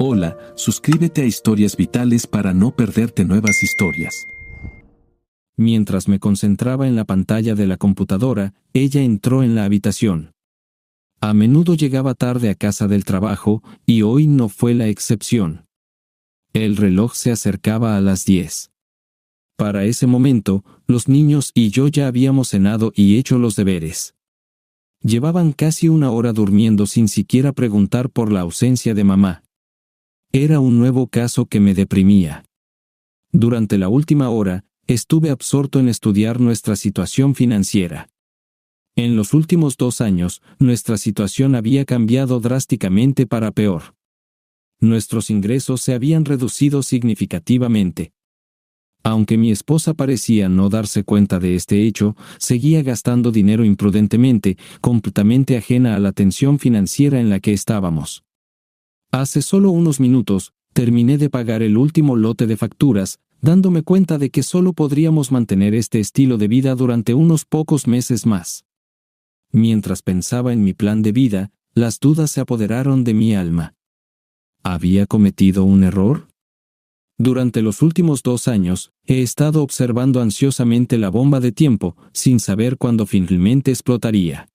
Hola, suscríbete a Historias Vitales para no perderte nuevas historias. Mientras me concentraba en la pantalla de la computadora, ella entró en la habitación. A menudo llegaba tarde a casa del trabajo, y hoy no fue la excepción. El reloj se acercaba a las 10. Para ese momento, los niños y yo ya habíamos cenado y hecho los deberes. Llevaban casi una hora durmiendo sin siquiera preguntar por la ausencia de mamá. Era un nuevo caso que me deprimía. Durante la última hora, estuve absorto en estudiar nuestra situación financiera. En los últimos 2 años, nuestra situación había cambiado drásticamente para peor. Nuestros ingresos se habían reducido significativamente. Aunque mi esposa parecía no darse cuenta de este hecho, seguía gastando dinero imprudentemente, completamente ajena a la tensión financiera en la que estábamos. Hace solo unos minutos, terminé de pagar el último lote de facturas, dándome cuenta de que solo podríamos mantener este estilo de vida durante unos pocos meses más. Mientras pensaba en mi plan de vida, las dudas se apoderaron de mi alma. ¿Había cometido un error? Durante los últimos 2 años, he estado observando ansiosamente la bomba de tiempo, sin saber cuándo finalmente explotaría.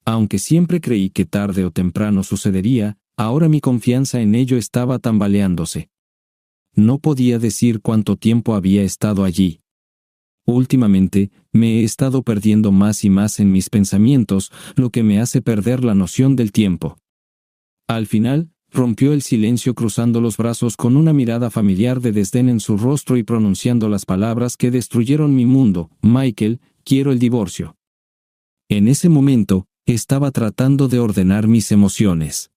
Aunque siempre creí que tarde o temprano sucedería, ahora mi confianza en ello estaba tambaleándose. No podía decir cuánto tiempo había estado allí. Últimamente, me he estado perdiendo más y más en mis pensamientos, lo que me hace perder la noción del tiempo. Al final, rompió el silencio cruzando los brazos con una mirada familiar de desdén en su rostro y pronunciando las palabras que destruyeron mi mundo: Michael, quiero el divorcio. En ese momento, estaba tratando de ordenar mis emociones.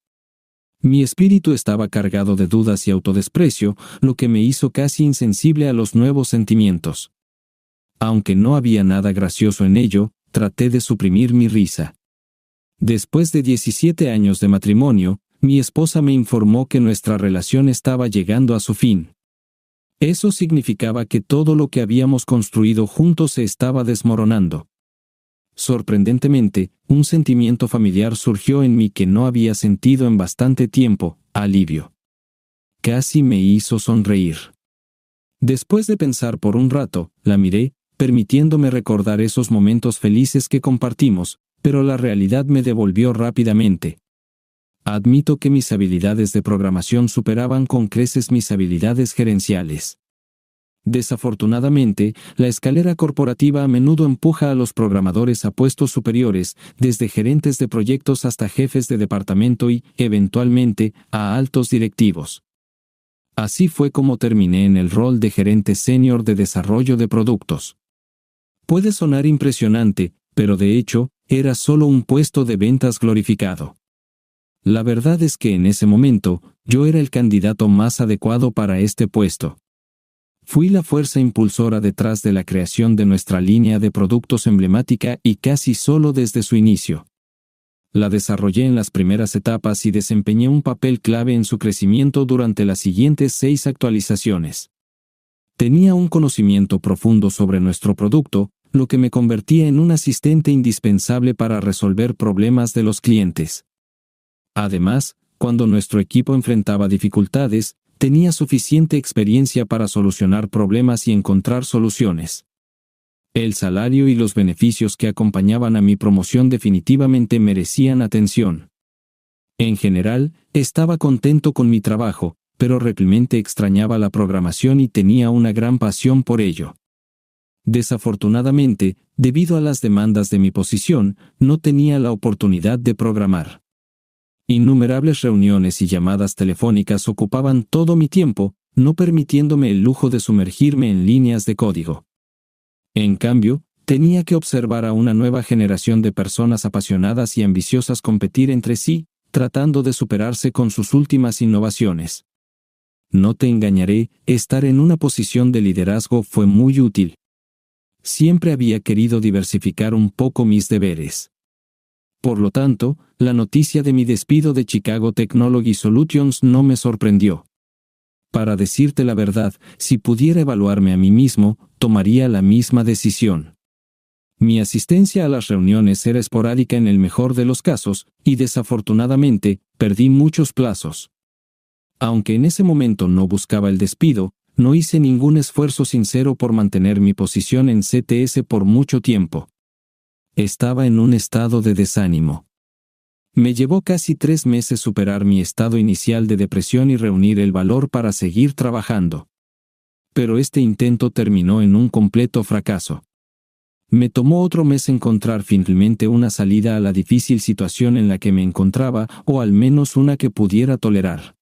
Mi espíritu estaba cargado de dudas y autodesprecio, lo que me hizo casi insensible a los nuevos sentimientos. Aunque no había nada gracioso en ello, traté de suprimir mi risa. Después de 17 años de matrimonio, mi esposa me informó que nuestra relación estaba llegando a su fin. Eso significaba que todo lo que habíamos construido juntos se estaba desmoronando. Sorprendentemente, un sentimiento familiar surgió en mí que no había sentido en bastante tiempo: alivio. Casi me hizo sonreír. Después de pensar por un rato, la miré, permitiéndome recordar esos momentos felices que compartimos, pero la realidad me devolvió rápidamente. Admito que mis habilidades de programación superaban con creces mis habilidades gerenciales. Desafortunadamente, la escalera corporativa a menudo empuja a los programadores a puestos superiores, desde gerentes de proyectos hasta jefes de departamento y, eventualmente, a altos directivos. Así fue como terminé en el rol de gerente senior de desarrollo de productos. Puede sonar impresionante, pero de hecho, era solo un puesto de ventas glorificado. La verdad es que en ese momento, yo era el candidato más adecuado para este puesto. Fui la fuerza impulsora detrás de la creación de nuestra línea de productos emblemática y casi solo desde su inicio. La desarrollé en las primeras etapas y desempeñé un papel clave en su crecimiento durante las siguientes 6 actualizaciones. Tenía un conocimiento profundo sobre nuestro producto, lo que me convertía en un asistente indispensable para resolver problemas de los clientes. Además, cuando nuestro equipo enfrentaba dificultades, tenía suficiente experiencia para solucionar problemas y encontrar soluciones. El salario y los beneficios que acompañaban a mi promoción definitivamente merecían atención. En general, estaba contento con mi trabajo, pero realmente extrañaba la programación y tenía una gran pasión por ello. Desafortunadamente, debido a las demandas de mi posición, no tenía la oportunidad de programar. Innumerables reuniones y llamadas telefónicas ocupaban todo mi tiempo, no permitiéndome el lujo de sumergirme en líneas de código. En cambio, tenía que observar a una nueva generación de personas apasionadas y ambiciosas competir entre sí, tratando de superarse con sus últimas innovaciones. No te engañaré, estar en una posición de liderazgo fue muy útil. Siempre había querido diversificar un poco mis deberes. Por lo tanto, la noticia de mi despido de Chicago Technology Solutions no me sorprendió. Para decirte la verdad, si pudiera evaluarme a mí mismo, tomaría la misma decisión. Mi asistencia a las reuniones era esporádica en el mejor de los casos, y desafortunadamente, perdí muchos plazos. Aunque en ese momento no buscaba el despido, no hice ningún esfuerzo sincero por mantener mi posición en CTS por mucho tiempo. Estaba en un estado de desánimo. Me llevó casi 3 meses superar mi estado inicial de depresión y reunir el valor para seguir trabajando. Pero este intento terminó en un completo fracaso. Me tomó otro mes encontrar finalmente una salida a la difícil situación en la que me encontraba, o al menos una que pudiera tolerar.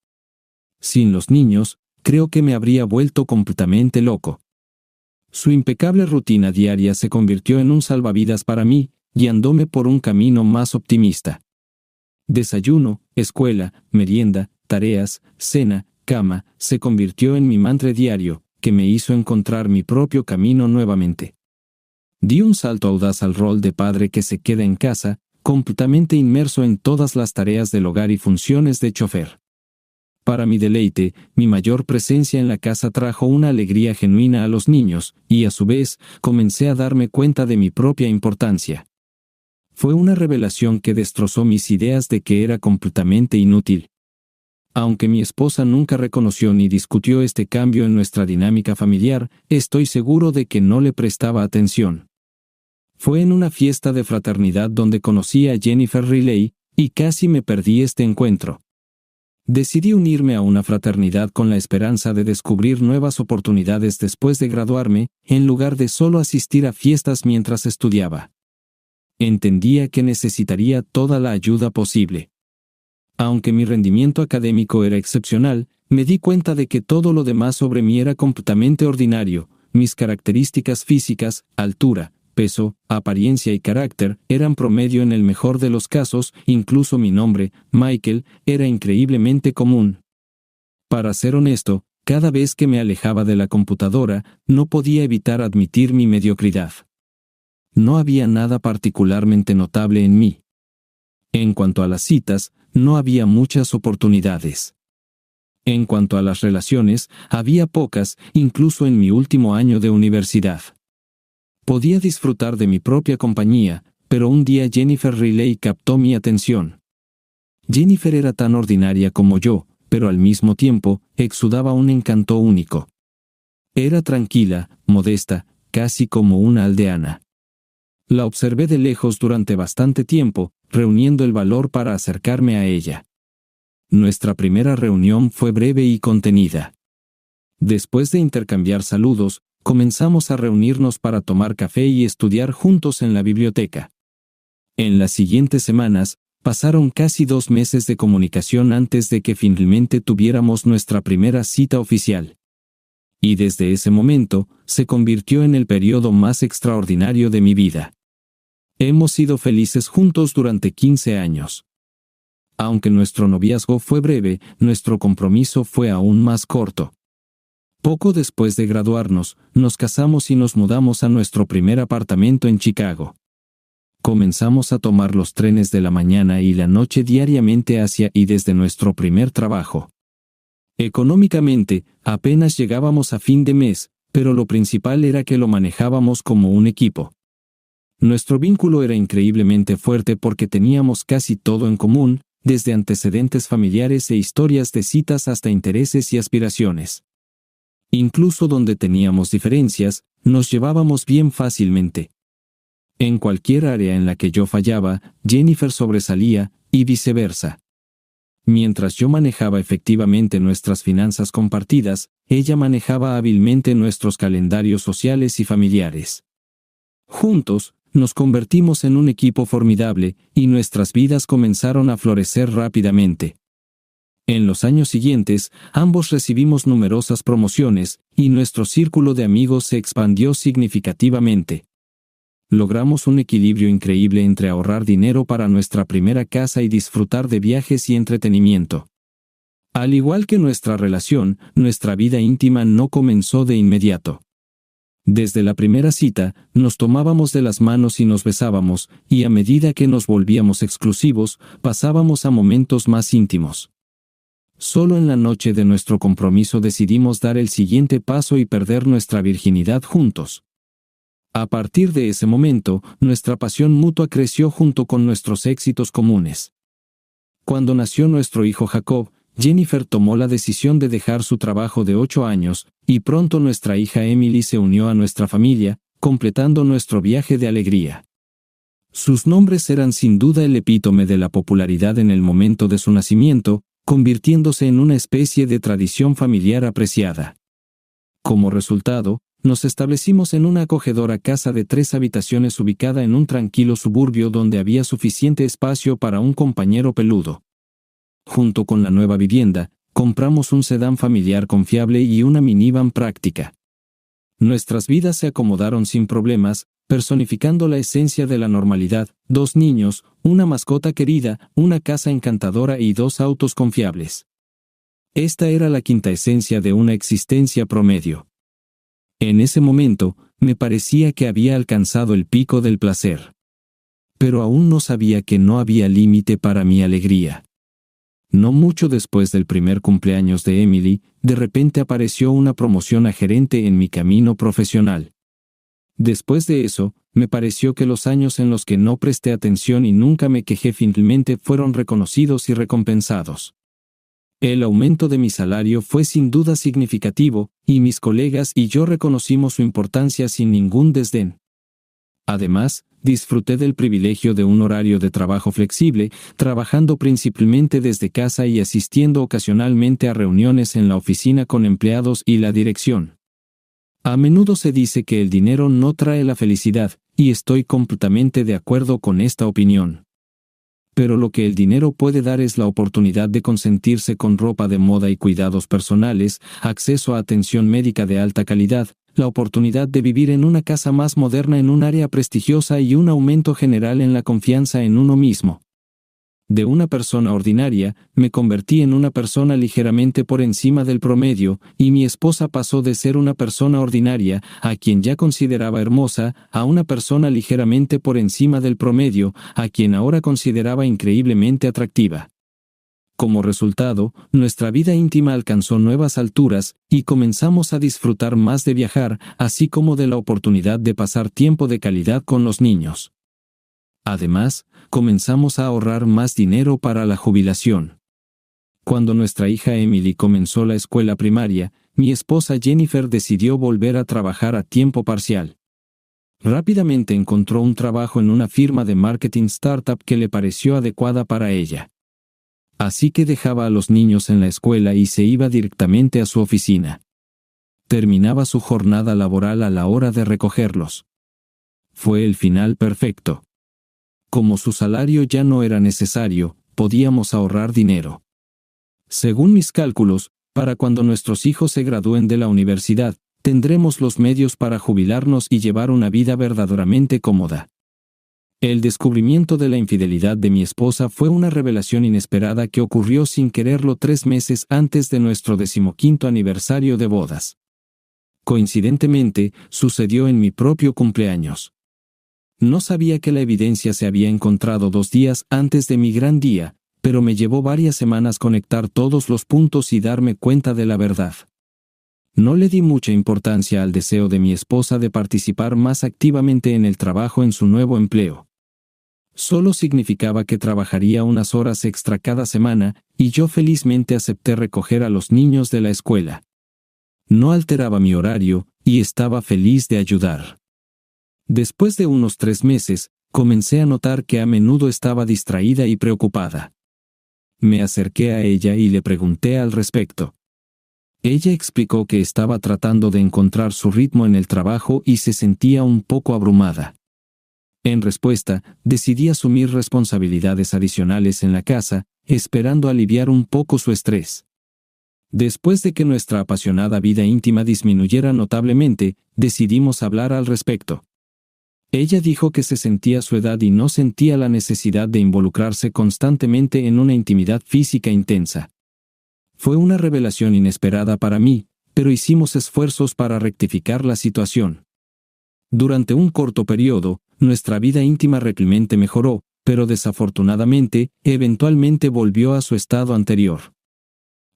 Sin los niños, creo que me habría vuelto completamente loco. Su impecable rutina diaria se convirtió en un salvavidas para mí, guiándome por un camino más optimista. Desayuno, escuela, merienda, tareas, cena, cama, se convirtió en mi mantra diario, que me hizo encontrar mi propio camino nuevamente. Di un salto audaz al rol de padre que se queda en casa, completamente inmerso en todas las tareas del hogar y funciones de chofer. Para mi deleite, mi mayor presencia en la casa trajo una alegría genuina a los niños, y a su vez, comencé a darme cuenta de mi propia importancia. Fue una revelación que destrozó mis ideas de que era completamente inútil. Aunque mi esposa nunca reconoció ni discutió este cambio en nuestra dinámica familiar, estoy seguro de que no le prestaba atención. Fue en una fiesta de fraternidad donde conocí a Jennifer Riley, y casi me perdí este encuentro. Decidí unirme a una fraternidad con la esperanza de descubrir nuevas oportunidades después de graduarme, en lugar de solo asistir a fiestas mientras estudiaba. Entendía que necesitaría toda la ayuda posible. Aunque mi rendimiento académico era excepcional, me di cuenta de que todo lo demás sobre mí era completamente ordinario. Mis características físicas, altura, peso, apariencia y carácter, eran promedio en el mejor de los casos, incluso mi nombre, Michael, era increíblemente común. Para ser honesto, cada vez que me alejaba de la computadora, no podía evitar admitir mi mediocridad. No había nada particularmente notable en mí. En cuanto a las citas, no había muchas oportunidades. En cuanto a las relaciones, había pocas, incluso en mi último año de universidad. Podía disfrutar de mi propia compañía, pero un día Jennifer Riley captó mi atención. Jennifer era tan ordinaria como yo, pero al mismo tiempo, exudaba un encanto único. Era tranquila, modesta, casi como una aldeana. La observé de lejos durante bastante tiempo, reuniendo el valor para acercarme a ella. Nuestra primera reunión fue breve y contenida. Después de intercambiar saludos, comenzamos a reunirnos para tomar café y estudiar juntos en la biblioteca. En las siguientes semanas, pasaron casi 2 meses de comunicación antes de que finalmente tuviéramos nuestra primera cita oficial. Y desde ese momento, se convirtió en el periodo más extraordinario de mi vida. Hemos sido felices juntos durante 15 años. Aunque nuestro noviazgo fue breve, nuestro compromiso fue aún más corto. Poco después de graduarnos, nos casamos y nos mudamos a nuestro primer apartamento en Chicago. Comenzamos a tomar los trenes de la mañana y la noche diariamente hacia y desde nuestro primer trabajo. Económicamente, apenas llegábamos a fin de mes, pero lo principal era que lo manejábamos como un equipo. Nuestro vínculo era increíblemente fuerte porque teníamos casi todo en común, desde antecedentes familiares e historias de citas hasta intereses y aspiraciones. Incluso donde teníamos diferencias, nos llevábamos bien fácilmente. En cualquier área en la que yo fallaba, Jennifer sobresalía, y viceversa. Mientras yo manejaba efectivamente nuestras finanzas compartidas, ella manejaba hábilmente nuestros calendarios sociales y familiares. Juntos, nos convertimos en un equipo formidable, y nuestras vidas comenzaron a florecer rápidamente. En los años siguientes, ambos recibimos numerosas promociones, y nuestro círculo de amigos se expandió significativamente. Logramos un equilibrio increíble entre ahorrar dinero para nuestra primera casa y disfrutar de viajes y entretenimiento. Al igual que nuestra relación, nuestra vida íntima no comenzó de inmediato. Desde la primera cita, nos tomábamos de las manos y nos besábamos, y a medida que nos volvíamos exclusivos, pasábamos a momentos más íntimos. Solo en la noche de nuestro compromiso decidimos dar el siguiente paso y perder nuestra virginidad juntos. A partir de ese momento, nuestra pasión mutua creció junto con nuestros éxitos comunes. Cuando nació nuestro hijo Jacob, Jennifer tomó la decisión de dejar su trabajo de 8 años, y pronto nuestra hija Emily se unió a nuestra familia, completando nuestro viaje de alegría. Sus nombres eran sin duda el epítome de la popularidad en el momento de su nacimiento, convirtiéndose en una especie de tradición familiar apreciada. Como resultado, nos establecimos en una acogedora casa de 3 habitaciones ubicada en un tranquilo suburbio donde había suficiente espacio para un compañero peludo. Junto con la nueva vivienda, compramos un sedán familiar confiable y una minivan práctica. Nuestras vidas se acomodaron sin problemas, personificando la esencia de la normalidad: 2 niños, una mascota querida, una casa encantadora y 2 autos confiables. Esta era la quinta esencia de una existencia promedio. En ese momento, me parecía que había alcanzado el pico del placer. Pero aún no sabía que no había límite para mi alegría. No mucho después del primer cumpleaños de Emily, de repente apareció una promoción a gerente en mi camino profesional. Después de eso, me pareció que los años en los que no presté atención y nunca me quejé finalmente fueron reconocidos y recompensados. El aumento de mi salario fue sin duda significativo, y mis colegas y yo reconocimos su importancia sin ningún desdén. Además, disfruté del privilegio de un horario de trabajo flexible, trabajando principalmente desde casa y asistiendo ocasionalmente a reuniones en la oficina con empleados y la dirección. A menudo se dice que el dinero no trae la felicidad, y estoy completamente de acuerdo con esta opinión. Pero lo que el dinero puede dar es la oportunidad de consentirse con ropa de moda y cuidados personales, acceso a atención médica de alta calidad, la oportunidad de vivir en una casa más moderna en un área prestigiosa y un aumento general en la confianza en uno mismo. De una persona ordinaria, me convertí en una persona ligeramente por encima del promedio, y mi esposa pasó de ser una persona ordinaria, a quien ya consideraba hermosa, a una persona ligeramente por encima del promedio, a quien ahora consideraba increíblemente atractiva. Como resultado, nuestra vida íntima alcanzó nuevas alturas, y comenzamos a disfrutar más de viajar, así como de la oportunidad de pasar tiempo de calidad con los niños. Además, comenzamos a ahorrar más dinero para la jubilación. Cuando nuestra hija Emily comenzó la escuela primaria, mi esposa Jennifer decidió volver a trabajar a tiempo parcial. Rápidamente encontró un trabajo en una firma de marketing startup que le pareció adecuada para ella. Así que dejaba a los niños en la escuela y se iba directamente a su oficina. Terminaba su jornada laboral a la hora de recogerlos. Fue el final perfecto. Como su salario ya no era necesario, podíamos ahorrar dinero. Según mis cálculos, para cuando nuestros hijos se gradúen de la universidad, tendremos los medios para jubilarnos y llevar una vida verdaderamente cómoda. El descubrimiento de la infidelidad de mi esposa fue una revelación inesperada que ocurrió sin quererlo 3 meses antes de nuestro 15º aniversario de bodas. Coincidentemente, sucedió en mi propio cumpleaños. No sabía que la evidencia se había encontrado 2 días antes de mi gran día, pero me llevó varias semanas conectar todos los puntos y darme cuenta de la verdad. No le di mucha importancia al deseo de mi esposa de participar más activamente en el trabajo en su nuevo empleo. Solo significaba que trabajaría unas horas extra cada semana, y yo felizmente acepté recoger a los niños de la escuela. No alteraba mi horario, y estaba feliz de ayudar. Después de unos 3 meses, comencé a notar que a menudo estaba distraída y preocupada. Me acerqué a ella y le pregunté al respecto. Ella explicó que estaba tratando de encontrar su ritmo en el trabajo y se sentía un poco abrumada. En respuesta, decidí asumir responsabilidades adicionales en la casa, esperando aliviar un poco su estrés. Después de que nuestra apasionada vida íntima disminuyera notablemente, decidimos hablar al respecto. Ella dijo que se sentía a su edad y no sentía la necesidad de involucrarse constantemente en una intimidad física intensa. Fue una revelación inesperada para mí, pero hicimos esfuerzos para rectificar la situación. Durante un corto periodo, nuestra vida íntima realmente mejoró, pero desafortunadamente, eventualmente volvió a su estado anterior.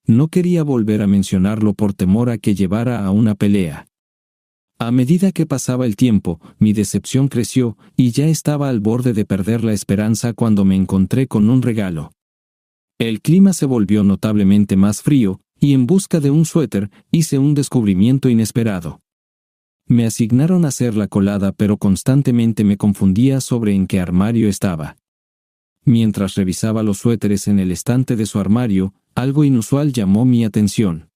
No quería volver a mencionarlo por temor a que llevara a una pelea. A medida que pasaba el tiempo, mi decepción creció, y ya estaba al borde de perder la esperanza cuando me encontré con un regalo. El clima se volvió notablemente más frío, y en busca de un suéter, hice un descubrimiento inesperado. Me asignaron a hacer la colada, pero constantemente me confundía sobre en qué armario estaba. Mientras revisaba los suéteres en el estante de su armario, algo inusual llamó mi atención.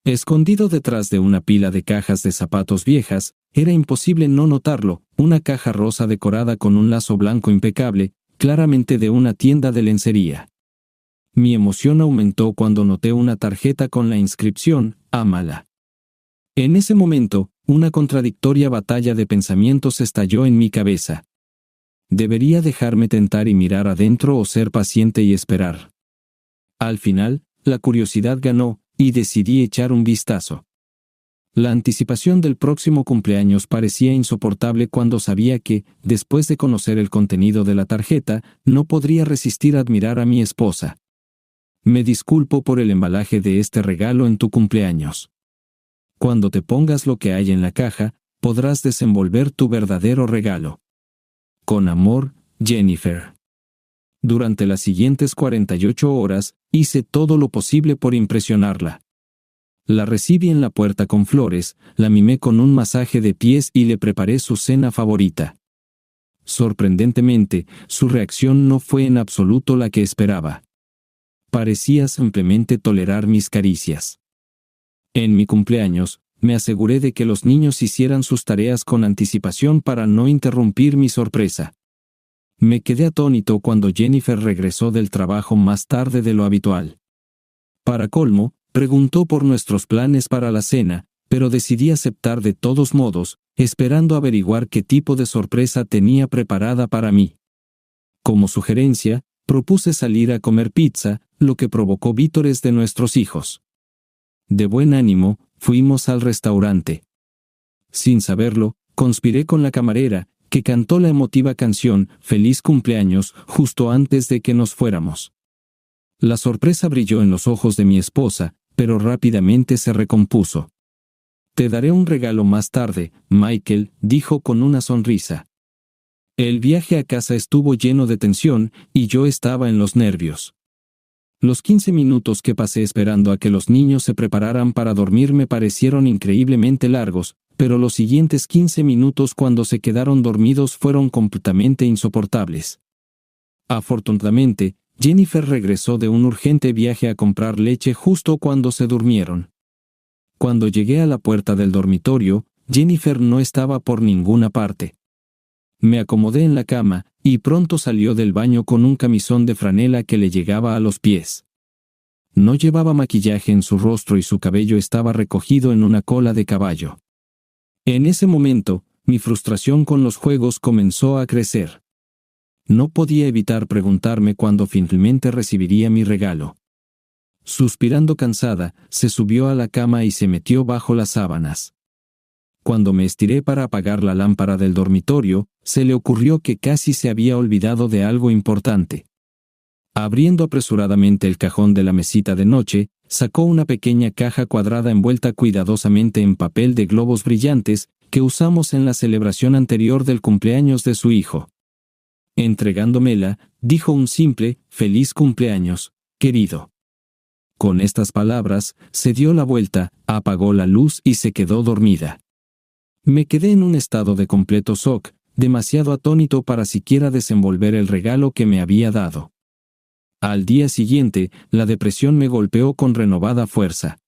Escondido detrás de una pila de cajas de zapatos viejas, era imposible no notarlo, una caja rosa decorada con un lazo blanco impecable, claramente de una tienda de lencería. Mi emoción aumentó cuando noté una tarjeta con la inscripción, «Ámala». En ese momento, una contradictoria batalla de pensamientos estalló en mi cabeza. ¿Debería dejarme tentar y mirar adentro o ser paciente y esperar? Al final, la curiosidad ganó, y decidí echar un vistazo. La anticipación del próximo cumpleaños parecía insoportable cuando sabía que, después de conocer el contenido de la tarjeta, no podría resistir a admirar a mi esposa. Me disculpo por el embalaje de este regalo en tu cumpleaños. Cuando te pongas lo que hay en la caja, podrás desenvolver tu verdadero regalo. Con amor, Jennifer. Durante las siguientes 48 horas, hice todo lo posible por impresionarla. La recibí en la puerta con flores, la mimé con un masaje de pies y le preparé su cena favorita. Sorprendentemente, su reacción no fue en absoluto la que esperaba. Parecía simplemente tolerar mis caricias. En mi cumpleaños, me aseguré de que los niños hicieran sus tareas con anticipación para no interrumpir mi sorpresa. Me quedé atónito cuando Jennifer regresó del trabajo más tarde de lo habitual. Para colmo, preguntó por nuestros planes para la cena, pero decidí aceptar de todos modos, esperando averiguar qué tipo de sorpresa tenía preparada para mí. Como sugerencia, propuse salir a comer pizza, lo que provocó vítores de nuestros hijos. De buen ánimo, fuimos al restaurante. Sin saberlo, conspiré con la camarera, que cantó la emotiva canción «Feliz cumpleaños» justo antes de que nos fuéramos. La sorpresa brilló en los ojos de mi esposa, pero rápidamente se recompuso. «Te daré un regalo más tarde, Michael», dijo con una sonrisa. El viaje a casa estuvo lleno de tensión, y yo estaba en los nervios. Los 15 minutos que pasé esperando a que los niños se prepararan para dormir me parecieron increíblemente largos, pero los siguientes 15 minutos cuando se quedaron dormidos fueron completamente insoportables. Afortunadamente, Jennifer regresó de un urgente viaje a comprar leche justo cuando se durmieron. Cuando llegué a la puerta del dormitorio, Jennifer no estaba por ninguna parte. Me acomodé en la cama, y pronto salió del baño con un camisón de franela que le llegaba a los pies. No llevaba maquillaje en su rostro y su cabello estaba recogido en una cola de caballo. En ese momento, mi frustración con los juegos comenzó a crecer. No podía evitar preguntarme cuándo finalmente recibiría mi regalo. Suspirando cansada, se subió a la cama y se metió bajo las sábanas. Cuando me estiré para apagar la lámpara del dormitorio, se le ocurrió que casi se había olvidado de algo importante. Abriendo apresuradamente el cajón de la mesita de noche, sacó una pequeña caja cuadrada envuelta cuidadosamente en papel de globos brillantes que usamos en la celebración anterior del cumpleaños de su hijo. Entregándomela, dijo un simple «Feliz cumpleaños, querido». Con estas palabras, se dio la vuelta, apagó la luz y se quedó dormida. Me quedé en un estado de completo shock, demasiado atónito para siquiera desenvolver el regalo que me había dado. Al día siguiente, la depresión me golpeó con renovada fuerza.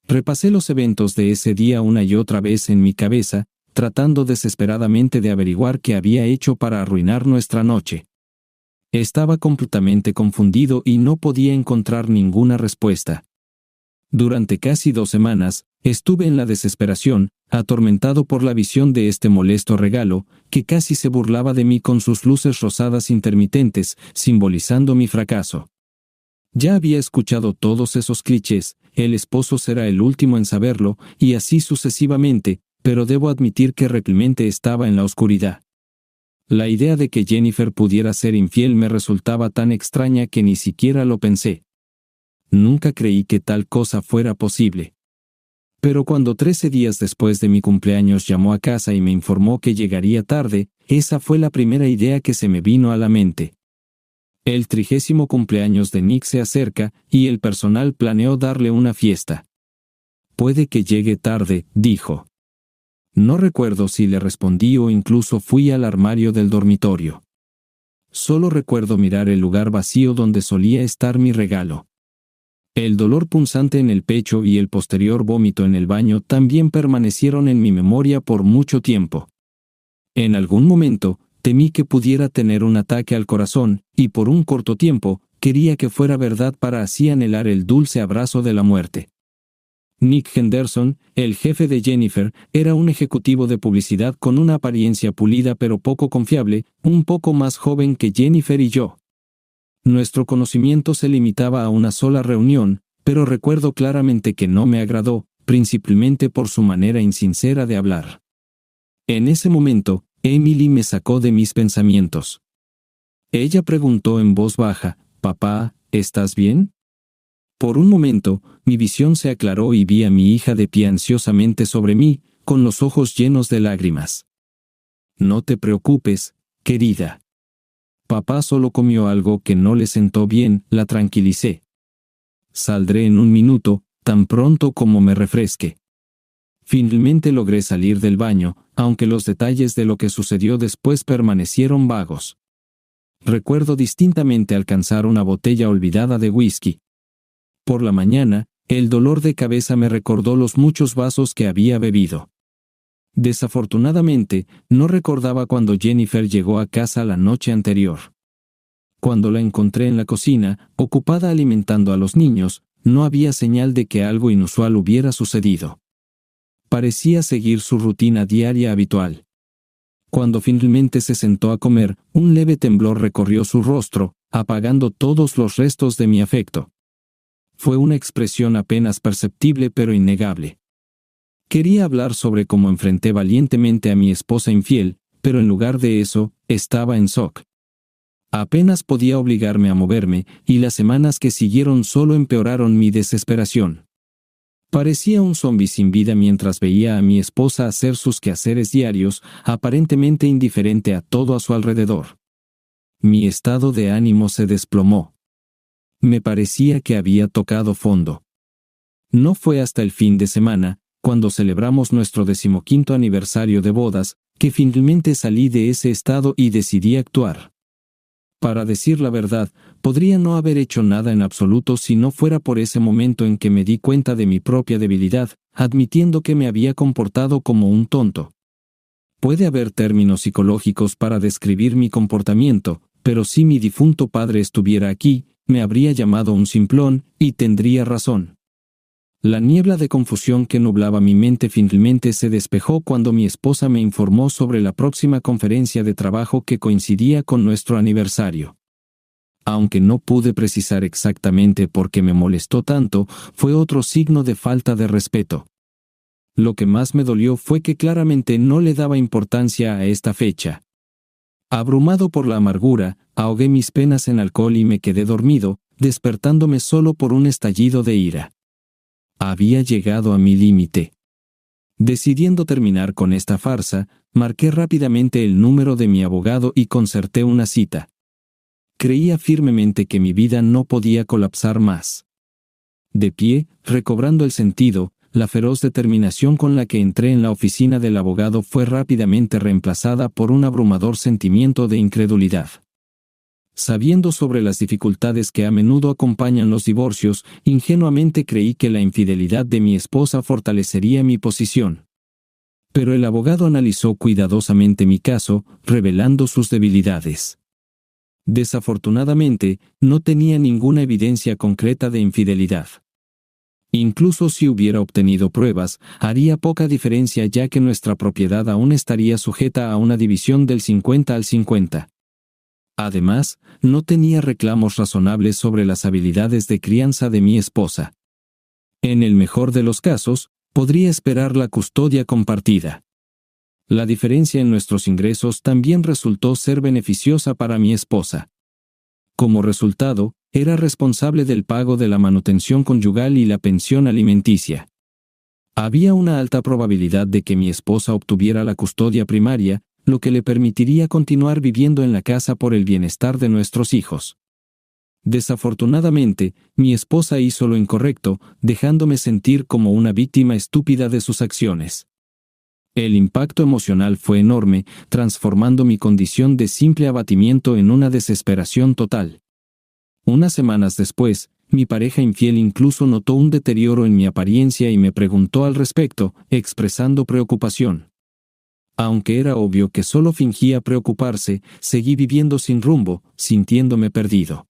Repasé los eventos de ese día una y otra vez en mi cabeza, tratando desesperadamente de averiguar qué había hecho para arruinar nuestra noche. Estaba completamente confundido y no podía encontrar ninguna respuesta. Durante casi 2 semanas, estuve en la desesperación, atormentado por la visión de este molesto regalo, que casi se burlaba de mí con sus luces rosadas intermitentes, simbolizando mi fracaso. Ya había escuchado todos esos clichés, el esposo será el último en saberlo, y así sucesivamente, pero debo admitir que realmente estaba en la oscuridad. La idea de que Jennifer pudiera ser infiel me resultaba tan extraña que ni siquiera lo pensé. Nunca creí que tal cosa fuera posible. Pero cuando 13 días después de mi cumpleaños llamó a casa y me informó que llegaría tarde, esa fue la primera idea que se me vino a la mente. El 30º cumpleaños de Nick se acerca, y el personal planeó darle una fiesta. Puede que llegue tarde, dijo. No recuerdo si le respondí o incluso fui al armario del dormitorio. Solo recuerdo mirar el lugar vacío donde solía estar mi regalo. El dolor punzante en el pecho y el posterior vómito en el baño también permanecieron en mi memoria por mucho tiempo. En algún momento, temí que pudiera tener un ataque al corazón, y por un corto tiempo, quería que fuera verdad para así anhelar el dulce abrazo de la muerte. Nick Henderson, el jefe de Jennifer, era un ejecutivo de publicidad con una apariencia pulida pero poco confiable, un poco más joven que Jennifer y yo. Nuestro conocimiento se limitaba a una sola reunión, pero recuerdo claramente que no me agradó, principalmente por su manera insincera de hablar. En ese momento, Emily me sacó de mis pensamientos. Ella preguntó en voz baja, «Papá, ¿estás bien?» Por un momento, mi visión se aclaró y vi a mi hija de pie ansiosamente sobre mí, con los ojos llenos de lágrimas. «No te preocupes, querida. Papá solo comió algo que no le sentó bien», la tranquilicé. «Saldré en un minuto, tan pronto como me refresque». Finalmente logré salir del baño, aunque los detalles de lo que sucedió después permanecieron vagos. Recuerdo distintamente alcanzar una botella olvidada de whisky. Por la mañana, el dolor de cabeza me recordó los muchos vasos que había bebido. Desafortunadamente, no recordaba cuando Jennifer llegó a casa la noche anterior. Cuando la encontré en la cocina, ocupada alimentando a los niños, no había señal de que algo inusual hubiera sucedido. Parecía seguir su rutina diaria habitual. Cuando finalmente se sentó a comer, un leve temblor recorrió su rostro, apagando todos los restos de mi afecto. Fue una expresión apenas perceptible pero innegable. Quería hablar sobre cómo enfrenté valientemente a mi esposa infiel, pero en lugar de eso, estaba en shock. Apenas podía obligarme a moverme, y las semanas que siguieron solo empeoraron mi desesperación. Parecía un zombi sin vida mientras veía a mi esposa hacer sus quehaceres diarios, aparentemente indiferente a todo a su alrededor. Mi estado de ánimo se desplomó. Me parecía que había tocado fondo. No fue hasta el fin de semana, cuando celebramos nuestro 15º aniversario de bodas, que finalmente salí de ese estado y decidí actuar. Para decir la verdad, podría no haber hecho nada en absoluto si no fuera por ese momento en que me di cuenta de mi propia debilidad, admitiendo que me había comportado como un tonto. Puede haber términos psicológicos para describir mi comportamiento, pero si mi difunto padre estuviera aquí, me habría llamado un simplón, y tendría razón. La niebla de confusión que nublaba mi mente finalmente se despejó cuando mi esposa me informó sobre la próxima conferencia de trabajo que coincidía con nuestro aniversario. Aunque no pude precisar exactamente por qué me molestó tanto, fue otro signo de falta de respeto. Lo que más me dolió fue que claramente no le daba importancia a esta fecha. Abrumado por la amargura, ahogué mis penas en alcohol y me quedé dormido, despertándome solo por un estallido de ira. Había llegado a mi límite. Decidiendo terminar con esta farsa, marqué rápidamente el número de mi abogado y concerté una cita. Creía firmemente que mi vida no podía colapsar más. De pie, recobrando el sentido, la feroz determinación con la que entré en la oficina del abogado fue rápidamente reemplazada por un abrumador sentimiento de incredulidad. Sabiendo sobre las dificultades que a menudo acompañan los divorcios, ingenuamente creí que la infidelidad de mi esposa fortalecería mi posición. Pero el abogado analizó cuidadosamente mi caso, revelando sus debilidades. Desafortunadamente, no tenía ninguna evidencia concreta de infidelidad. Incluso si hubiera obtenido pruebas, haría poca diferencia ya que nuestra propiedad aún estaría sujeta a una división del 50 al 50. Además, no tenía reclamos razonables sobre las habilidades de crianza de mi esposa. En el mejor de los casos, podría esperar la custodia compartida. La diferencia en nuestros ingresos también resultó ser beneficiosa para mi esposa. Como resultado, era responsable del pago de la manutención conyugal y la pensión alimenticia. Había una alta probabilidad de que mi esposa obtuviera la custodia primaria, lo que le permitiría continuar viviendo en la casa por el bienestar de nuestros hijos. Desafortunadamente, mi esposa hizo lo incorrecto, dejándome sentir como una víctima estúpida de sus acciones. El impacto emocional fue enorme, transformando mi condición de simple abatimiento en una desesperación total. Unas semanas después, mi pareja infiel incluso notó un deterioro en mi apariencia y me preguntó al respecto, expresando preocupación. Aunque era obvio que solo fingía preocuparse, seguí viviendo sin rumbo, sintiéndome perdido.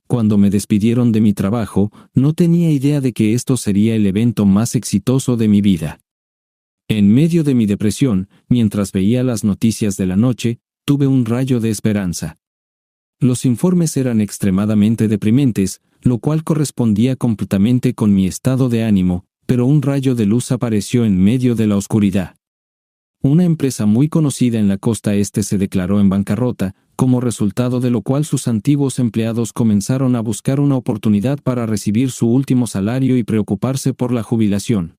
Cuando me despidieron de mi trabajo, no tenía idea de que esto sería el evento más exitoso de mi vida. En medio de mi depresión, mientras veía las noticias de la noche, tuve un rayo de esperanza. Los informes eran extremadamente deprimentes, lo cual correspondía completamente con mi estado de ánimo, pero un rayo de luz apareció en medio de la oscuridad. Una empresa muy conocida en la costa este se declaró en bancarrota, como resultado de lo cual sus antiguos empleados comenzaron a buscar una oportunidad para recibir su último salario y preocuparse por la jubilación.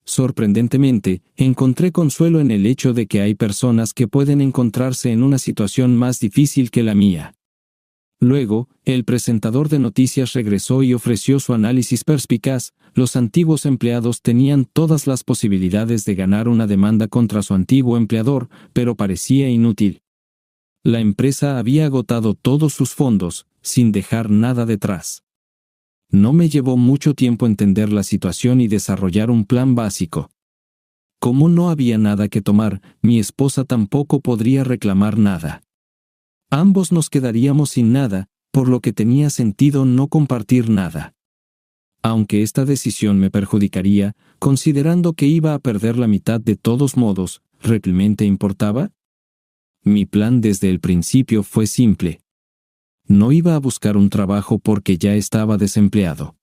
Sorprendentemente, encontré consuelo en el hecho de que hay personas que pueden encontrarse en una situación más difícil que la mía. Luego, el presentador de noticias regresó y ofreció su análisis perspicaz. Los antiguos empleados tenían todas las posibilidades de ganar una demanda contra su antiguo empleador, pero parecía inútil. La empresa había agotado todos sus fondos, sin dejar nada detrás. No me llevó mucho tiempo entender la situación y desarrollar un plan básico. Como no había nada que tomar, mi esposa tampoco podría reclamar nada. Ambos nos quedaríamos sin nada, por lo que tenía sentido no compartir nada. Aunque esta decisión me perjudicaría, considerando que iba a perder la mitad de todos modos, ¿realmente importaba? Mi plan desde el principio fue simple. No iba a buscar un trabajo porque ya estaba desempleado.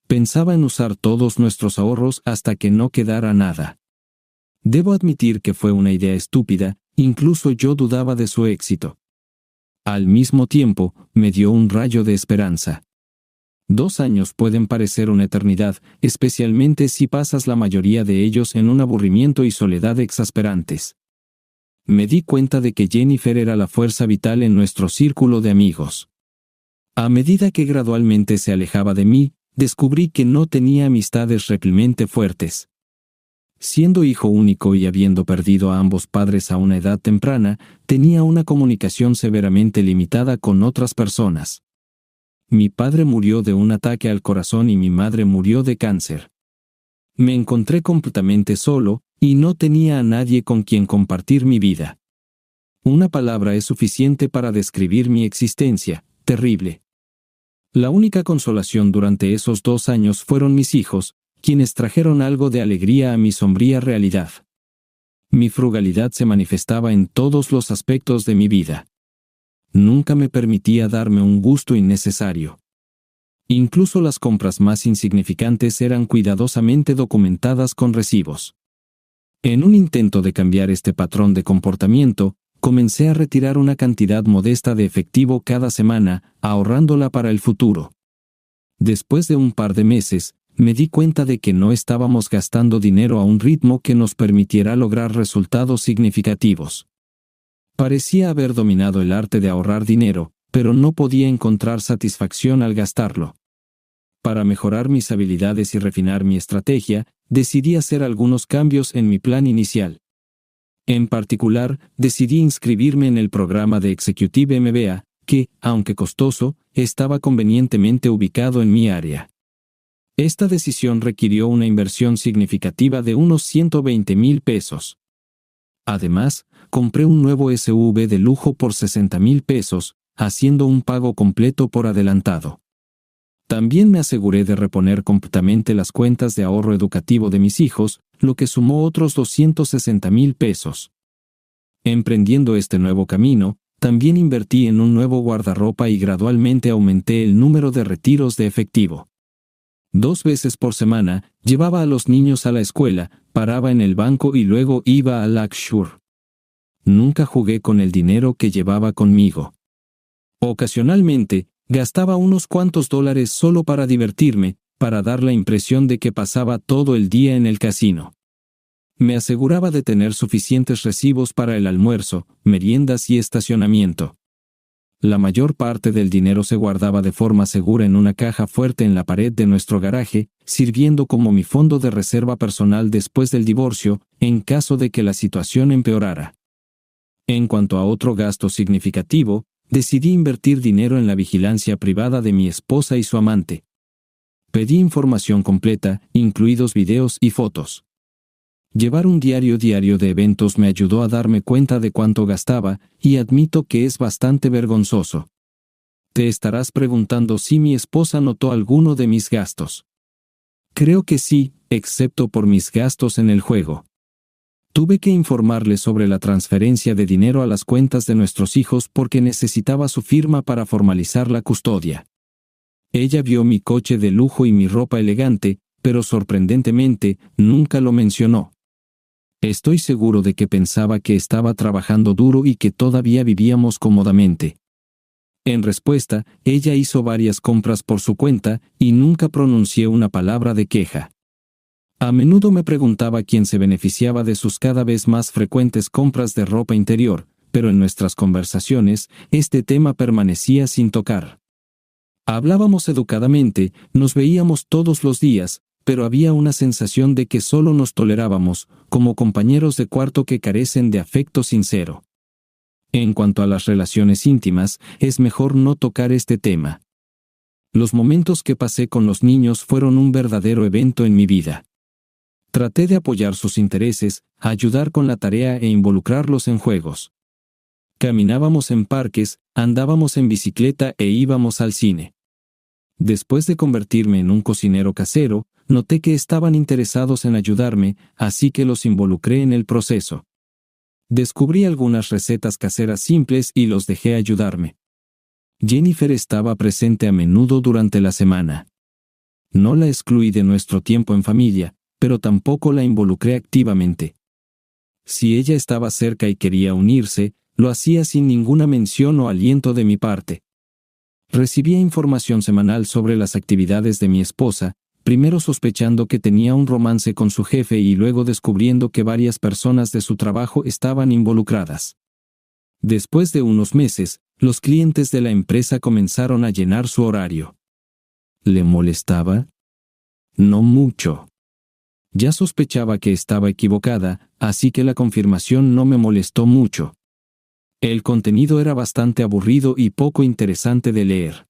Pensaba en usar todos nuestros ahorros hasta que no quedara nada. Debo admitir que fue una idea estúpida, incluso yo dudaba de su éxito. Al mismo tiempo, me dio un rayo de esperanza. 2 años pueden parecer una eternidad, especialmente si pasas la mayoría de ellos en un aburrimiento y soledad exasperantes. Me di cuenta de que Jennifer era la fuerza vital en nuestro círculo de amigos. A medida que gradualmente se alejaba de mí, descubrí que no tenía amistades realmente fuertes. Siendo hijo único y habiendo perdido a ambos padres a una edad temprana, tenía una comunicación severamente limitada con otras personas. Mi padre murió de un ataque al corazón y mi madre murió de cáncer. Me encontré completamente solo, y no tenía a nadie con quien compartir mi vida. Una palabra es suficiente para describir mi existencia: terrible. La única consolación durante esos 2 años fueron mis hijos, quienes trajeron algo de alegría a mi sombría realidad. Mi frugalidad se manifestaba en todos los aspectos de mi vida. Nunca me permitía darme un gusto innecesario. Incluso las compras más insignificantes eran cuidadosamente documentadas con recibos. En un intento de cambiar este patrón de comportamiento, comencé a retirar una cantidad modesta de efectivo cada semana, ahorrándola para el futuro. Después de un par de meses, me di cuenta de que no estábamos gastando dinero a un ritmo que nos permitiera lograr resultados significativos. Parecía haber dominado el arte de ahorrar dinero, pero no podía encontrar satisfacción al gastarlo. Para mejorar mis habilidades y refinar mi estrategia, decidí hacer algunos cambios en mi plan inicial. En particular, decidí inscribirme en el programa de Executive MBA, que, aunque costoso, estaba convenientemente ubicado en mi área. Esta decisión requirió una inversión significativa de unos 120,000 pesos. Además, compré un nuevo SUV de lujo por 60,000 pesos, haciendo un pago completo por adelantado. También me aseguré de reponer completamente las cuentas de ahorro educativo de mis hijos, lo que sumó otros 260,000 pesos. Emprendiendo este nuevo camino, también invertí en un nuevo guardarropa y gradualmente aumenté el número de retiros de efectivo. 2 veces por semana, llevaba a los niños a la escuela, paraba en el banco y luego iba a Lakshore. Nunca jugué con el dinero que llevaba conmigo. Ocasionalmente, gastaba unos cuantos dólares solo para divertirme, para dar la impresión de que pasaba todo el día en el casino. Me aseguraba de tener suficientes recibos para el almuerzo, meriendas y estacionamiento. La mayor parte del dinero se guardaba de forma segura en una caja fuerte en la pared de nuestro garaje, sirviendo como mi fondo de reserva personal después del divorcio, en caso de que la situación empeorara. En cuanto a otro gasto significativo, decidí invertir dinero en la vigilancia privada de mi esposa y su amante. Pedí información completa, incluidos videos y fotos. Llevar un diario de eventos me ayudó a darme cuenta de cuánto gastaba, y admito que es bastante vergonzoso. Te estarás preguntando si mi esposa notó alguno de mis gastos. Creo que sí, excepto por mis gastos en el juego. Tuve que informarle sobre la transferencia de dinero a las cuentas de nuestros hijos porque necesitaba su firma para formalizar la custodia. Ella vio mi coche de lujo y mi ropa elegante, pero sorprendentemente, nunca lo mencionó. Estoy seguro de que pensaba que estaba trabajando duro y que todavía vivíamos cómodamente. En respuesta, ella hizo varias compras por su cuenta y nunca pronuncié una palabra de queja. A menudo me preguntaba quién se beneficiaba de sus cada vez más frecuentes compras de ropa interior, pero en nuestras conversaciones, este tema permanecía sin tocar. Hablábamos educadamente, nos veíamos todos los días, pero había una sensación de que solo nos tolerábamos, como compañeros de cuarto que carecen de afecto sincero. En cuanto a las relaciones íntimas, es mejor no tocar este tema. Los momentos que pasé con los niños fueron un verdadero evento en mi vida. Traté de apoyar sus intereses, ayudar con la tarea e involucrarlos en juegos. Caminábamos en parques, andábamos en bicicleta e íbamos al cine. Después de convertirme en un cocinero casero, noté que estaban interesados en ayudarme, así que los involucré en el proceso. Descubrí algunas recetas caseras simples y los dejé ayudarme. Jennifer estaba presente a menudo durante la semana. No la excluí de nuestro tiempo en familia, pero tampoco la involucré activamente. Si ella estaba cerca y quería unirse, lo hacía sin ninguna mención o aliento de mi parte. Recibía información semanal sobre las actividades de mi esposa, primero sospechando que tenía un romance con su jefe y luego descubriendo que varias personas de su trabajo estaban involucradas. Después de unos meses, los clientes de la empresa comenzaron a llenar su horario. ¿Le molestaba? No mucho. Ya sospechaba que estaba equivocada, así que la confirmación no me molestó mucho. El contenido era bastante aburrido y poco interesante de leer.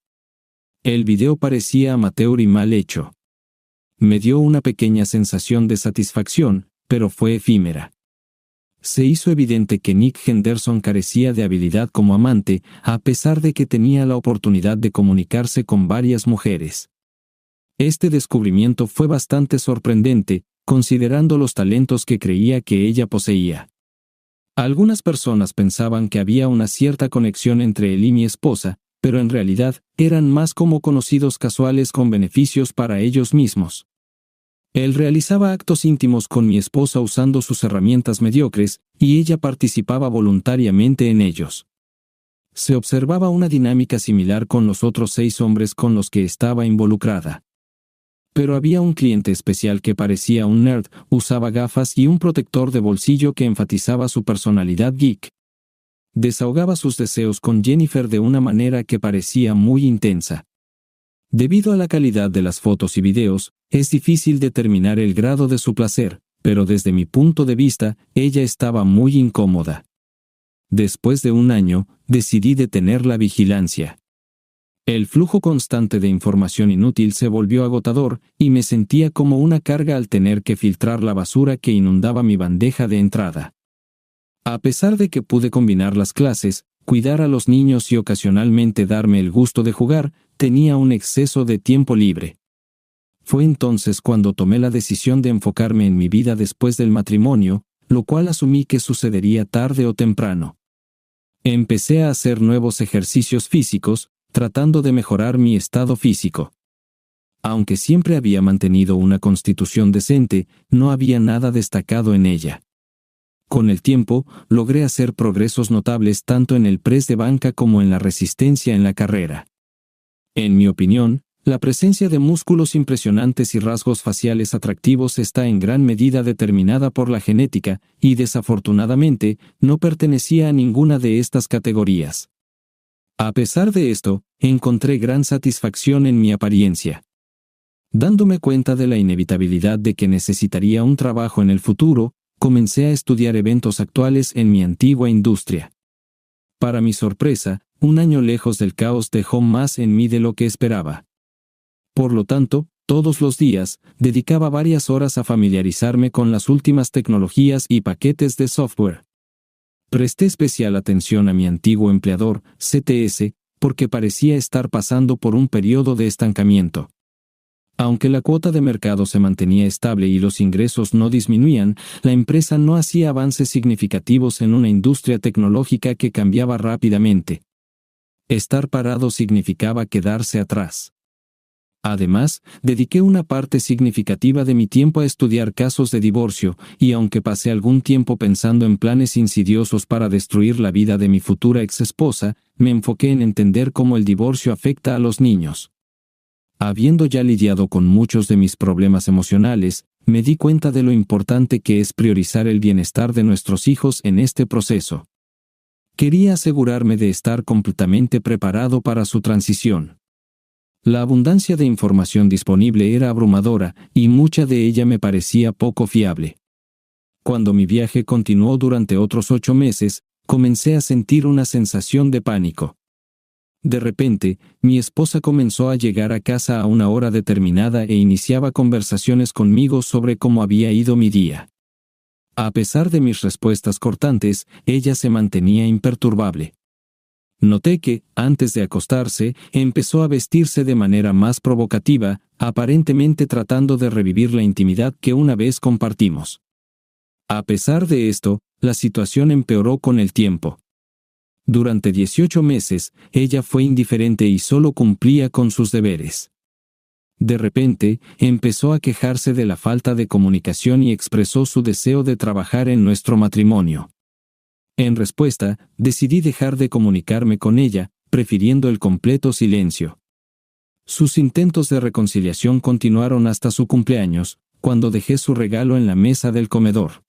El video parecía amateur y mal hecho. Me dio una pequeña sensación de satisfacción, pero fue efímera. Se hizo evidente que Nick Henderson carecía de habilidad como amante, a pesar de que tenía la oportunidad de comunicarse con varias mujeres. Este descubrimiento fue bastante sorprendente, considerando los talentos que creía que ella poseía. Algunas personas pensaban que había una cierta conexión entre él y mi esposa, pero en realidad eran más como conocidos casuales con beneficios para ellos mismos. Él realizaba actos íntimos con mi esposa usando sus herramientas mediocres, y ella participaba voluntariamente en ellos. Se observaba una dinámica similar con los otros 6 hombres con los que estaba involucrada. Pero había un cliente especial que parecía un nerd, usaba gafas y un protector de bolsillo que enfatizaba su personalidad geek. Desahogaba sus deseos con Jennifer de una manera que parecía muy intensa. Debido a la calidad de las fotos y videos, es difícil determinar el grado de su placer, pero desde mi punto de vista, ella estaba muy incómoda. Después de un año, decidí detener la vigilancia. El flujo constante de información inútil se volvió agotador, y me sentía como una carga al tener que filtrar la basura que inundaba mi bandeja de entrada. A pesar de que pude combinar las clases, cuidar a los niños y ocasionalmente darme el gusto de jugar, tenía un exceso de tiempo libre. Fue entonces cuando tomé la decisión de enfocarme en mi vida después del matrimonio, lo cual asumí que sucedería tarde o temprano. Empecé a hacer nuevos ejercicios físicos, tratando de mejorar mi estado físico. Aunque siempre había mantenido una constitución decente, no había nada destacado en ella. Con el tiempo, logré hacer progresos notables tanto en el press de banca como en la resistencia en la carrera. En mi opinión, la presencia de músculos impresionantes y rasgos faciales atractivos está en gran medida determinada por la genética, y desafortunadamente, no pertenecía a ninguna de estas categorías. A pesar de esto, encontré gran satisfacción en mi apariencia. Dándome cuenta de la inevitabilidad de que necesitaría un trabajo en el futuro, comencé a estudiar eventos actuales en mi antigua industria. Para mi sorpresa, un año lejos del caos dejó más en mí de lo que esperaba. Por lo tanto, todos los días, dedicaba varias horas a familiarizarme con las últimas tecnologías y paquetes de software. Presté especial atención a mi antiguo empleador, CTS, porque parecía estar pasando por un periodo de estancamiento. Aunque la cuota de mercado se mantenía estable y los ingresos no disminuían, la empresa no hacía avances significativos en una industria tecnológica que cambiaba rápidamente. Estar parado significaba quedarse atrás. Además, dediqué una parte significativa de mi tiempo a estudiar casos de divorcio, y aunque pasé algún tiempo pensando en planes insidiosos para destruir la vida de mi futura exesposa, me enfoqué en entender cómo el divorcio afecta a los niños. Habiendo ya lidiado con muchos de mis problemas emocionales, me di cuenta de lo importante que es priorizar el bienestar de nuestros hijos en este proceso. Quería asegurarme de estar completamente preparado para su transición. La abundancia de información disponible era abrumadora, y mucha de ella me parecía poco fiable. Cuando mi viaje continuó durante otros 8 meses, comencé a sentir una sensación de pánico. De repente, mi esposa comenzó a llegar a casa a una hora determinada e iniciaba conversaciones conmigo sobre cómo había ido mi día. A pesar de mis respuestas cortantes, ella se mantenía imperturbable. Noté que, antes de acostarse, empezó a vestirse de manera más provocativa, aparentemente tratando de revivir la intimidad que una vez compartimos. A pesar de esto, la situación empeoró con el tiempo. Durante 18 meses, ella fue indiferente y solo cumplía con sus deberes. De repente, empezó a quejarse de la falta de comunicación y expresó su deseo de trabajar en nuestro matrimonio. En respuesta, decidí dejar de comunicarme con ella, prefiriendo el completo silencio. Sus intentos de reconciliación continuaron hasta su cumpleaños, cuando dejé su regalo en la mesa del comedor.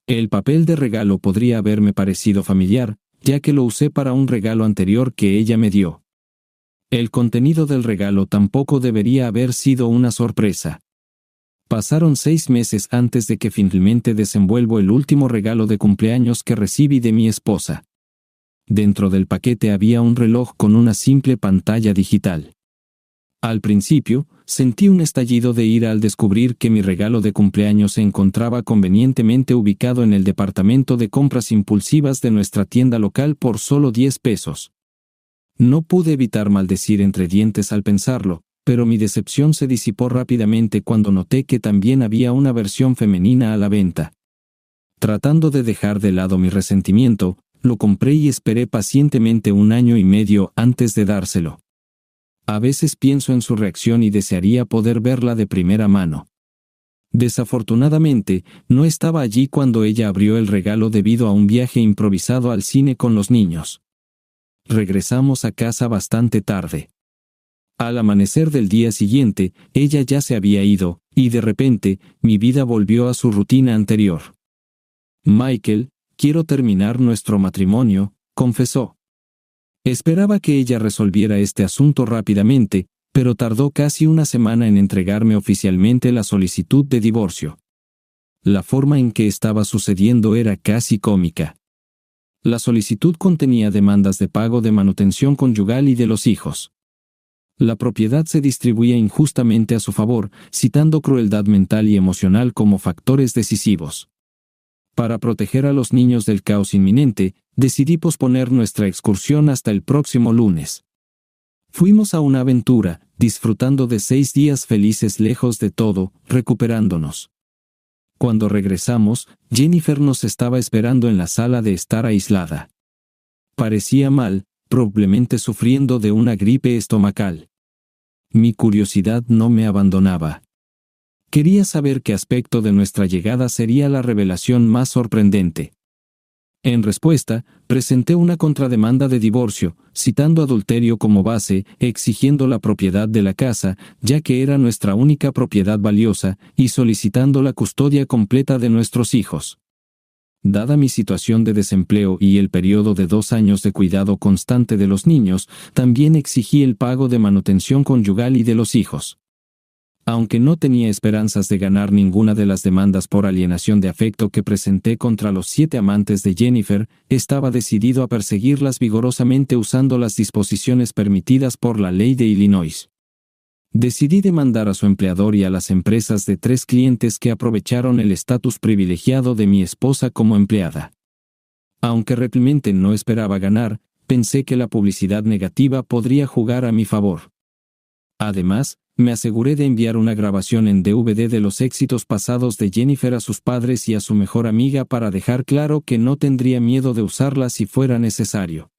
El papel de regalo podría haberme parecido familiar, ya que lo usé para un regalo anterior que ella me dio. El contenido del regalo tampoco debería haber sido una sorpresa. Pasaron 6 meses antes de que finalmente desenvuelvo el último regalo de cumpleaños que recibí de mi esposa. Dentro del paquete había un reloj con una simple pantalla digital. Al principio, sentí un estallido de ira al descubrir que mi regalo de cumpleaños se encontraba convenientemente ubicado en el departamento de compras impulsivas de nuestra tienda local por solo 10 pesos. No pude evitar maldecir entre dientes al pensarlo, pero mi decepción se disipó rápidamente cuando noté que también había una versión femenina a la venta. Tratando de dejar de lado mi resentimiento, lo compré y esperé pacientemente 1 año y medio antes de dárselo. A veces pienso en su reacción y desearía poder verla de primera mano. Desafortunadamente, no estaba allí cuando ella abrió el regalo debido a un viaje improvisado al cine con los niños. Regresamos a casa bastante tarde. Al amanecer del día siguiente, ella ya se había ido, y de repente, mi vida volvió a su rutina anterior. Michael, quiero terminar nuestro matrimonio, confesó. Esperaba que ella resolviera este asunto rápidamente, pero tardó casi 1 semana en entregarme oficialmente la solicitud de divorcio. La forma en que estaba sucediendo era casi cómica. La solicitud contenía demandas de pago de manutención conyugal y de los hijos. La propiedad se distribuía injustamente a su favor, citando crueldad mental y emocional como factores decisivos. Para proteger a los niños del caos inminente, decidí posponer nuestra excursión hasta el próximo lunes. Fuimos a una aventura, disfrutando de 6 días felices lejos de todo, recuperándonos. Cuando regresamos, Jennifer nos estaba esperando en la sala de estar aislada. Parecía mal, probablemente sufriendo de una gripe estomacal. Mi curiosidad no me abandonaba. Quería saber qué aspecto de nuestra llegada sería la revelación más sorprendente. En respuesta, presenté una contrademanda de divorcio, citando adulterio como base, exigiendo la propiedad de la casa, ya que era nuestra única propiedad valiosa, y solicitando la custodia completa de nuestros hijos. Dada mi situación de desempleo y el periodo de 2 años de cuidado constante de los niños, también exigí el pago de manutención conyugal y de los hijos. Aunque no tenía esperanzas de ganar ninguna de las demandas por alienación de afecto que presenté contra los 7 amantes de Jennifer, estaba decidido a perseguirlas vigorosamente usando las disposiciones permitidas por la ley de Illinois. Decidí demandar a su empleador y a las empresas de 3 clientes que aprovecharon el estatus privilegiado de mi esposa como empleada. Aunque realmente no esperaba ganar, pensé que la publicidad negativa podría jugar a mi favor. Además, me aseguré de enviar una grabación en DVD de los éxitos pasados de Jennifer a sus padres y a su mejor amiga para dejar claro que no tendría miedo de usarla si fuera necesario.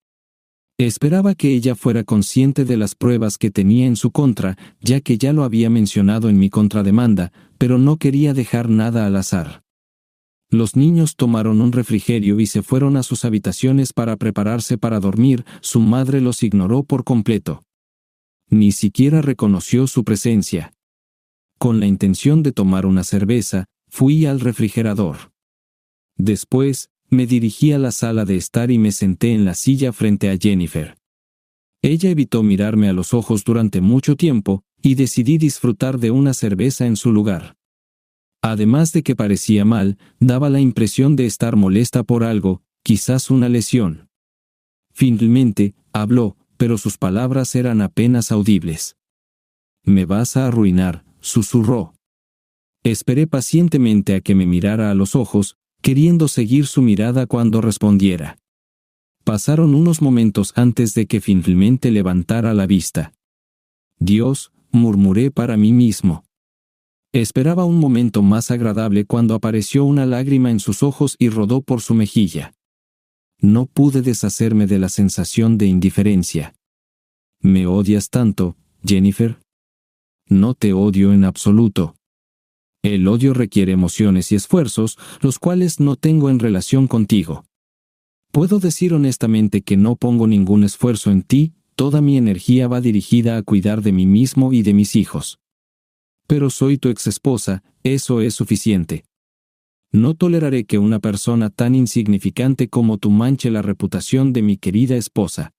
Esperaba que ella fuera consciente de las pruebas que tenía en su contra, ya que ya lo había mencionado en mi contrademanda, pero no quería dejar nada al azar. Los niños tomaron un refrigerio y se fueron a sus habitaciones para prepararse para dormir. Su madre los ignoró por completo. Ni siquiera reconoció su presencia. Con la intención de tomar una cerveza, fui al refrigerador. Después, me dirigí a la sala de estar y me senté en la silla frente a Jennifer. Ella evitó mirarme a los ojos durante mucho tiempo, y decidí disfrutar de una cerveza en su lugar. Además de que parecía mal, daba la impresión de estar molesta por algo, quizás una lesión. Finalmente, habló, pero sus palabras eran apenas audibles. «Me vas a arruinar», susurró. Esperé pacientemente a que me mirara a los ojos, queriendo seguir su mirada cuando respondiera. Pasaron unos momentos antes de que finalmente levantara la vista. «Dios», murmuré para mí mismo. Esperaba un momento más agradable cuando apareció una lágrima en sus ojos y rodó por su mejilla. No pude deshacerme de la sensación de indiferencia. «¿Me odias tanto, Jennifer?» «No te odio en absoluto. El odio requiere emociones y esfuerzos, los cuales no tengo en relación contigo. Puedo decir honestamente que no pongo ningún esfuerzo en ti, toda mi energía va dirigida a cuidar de mí mismo y de mis hijos. Pero soy tu exesposa, eso es suficiente. No toleraré que una persona tan insignificante como tú manche la reputación de mi querida esposa.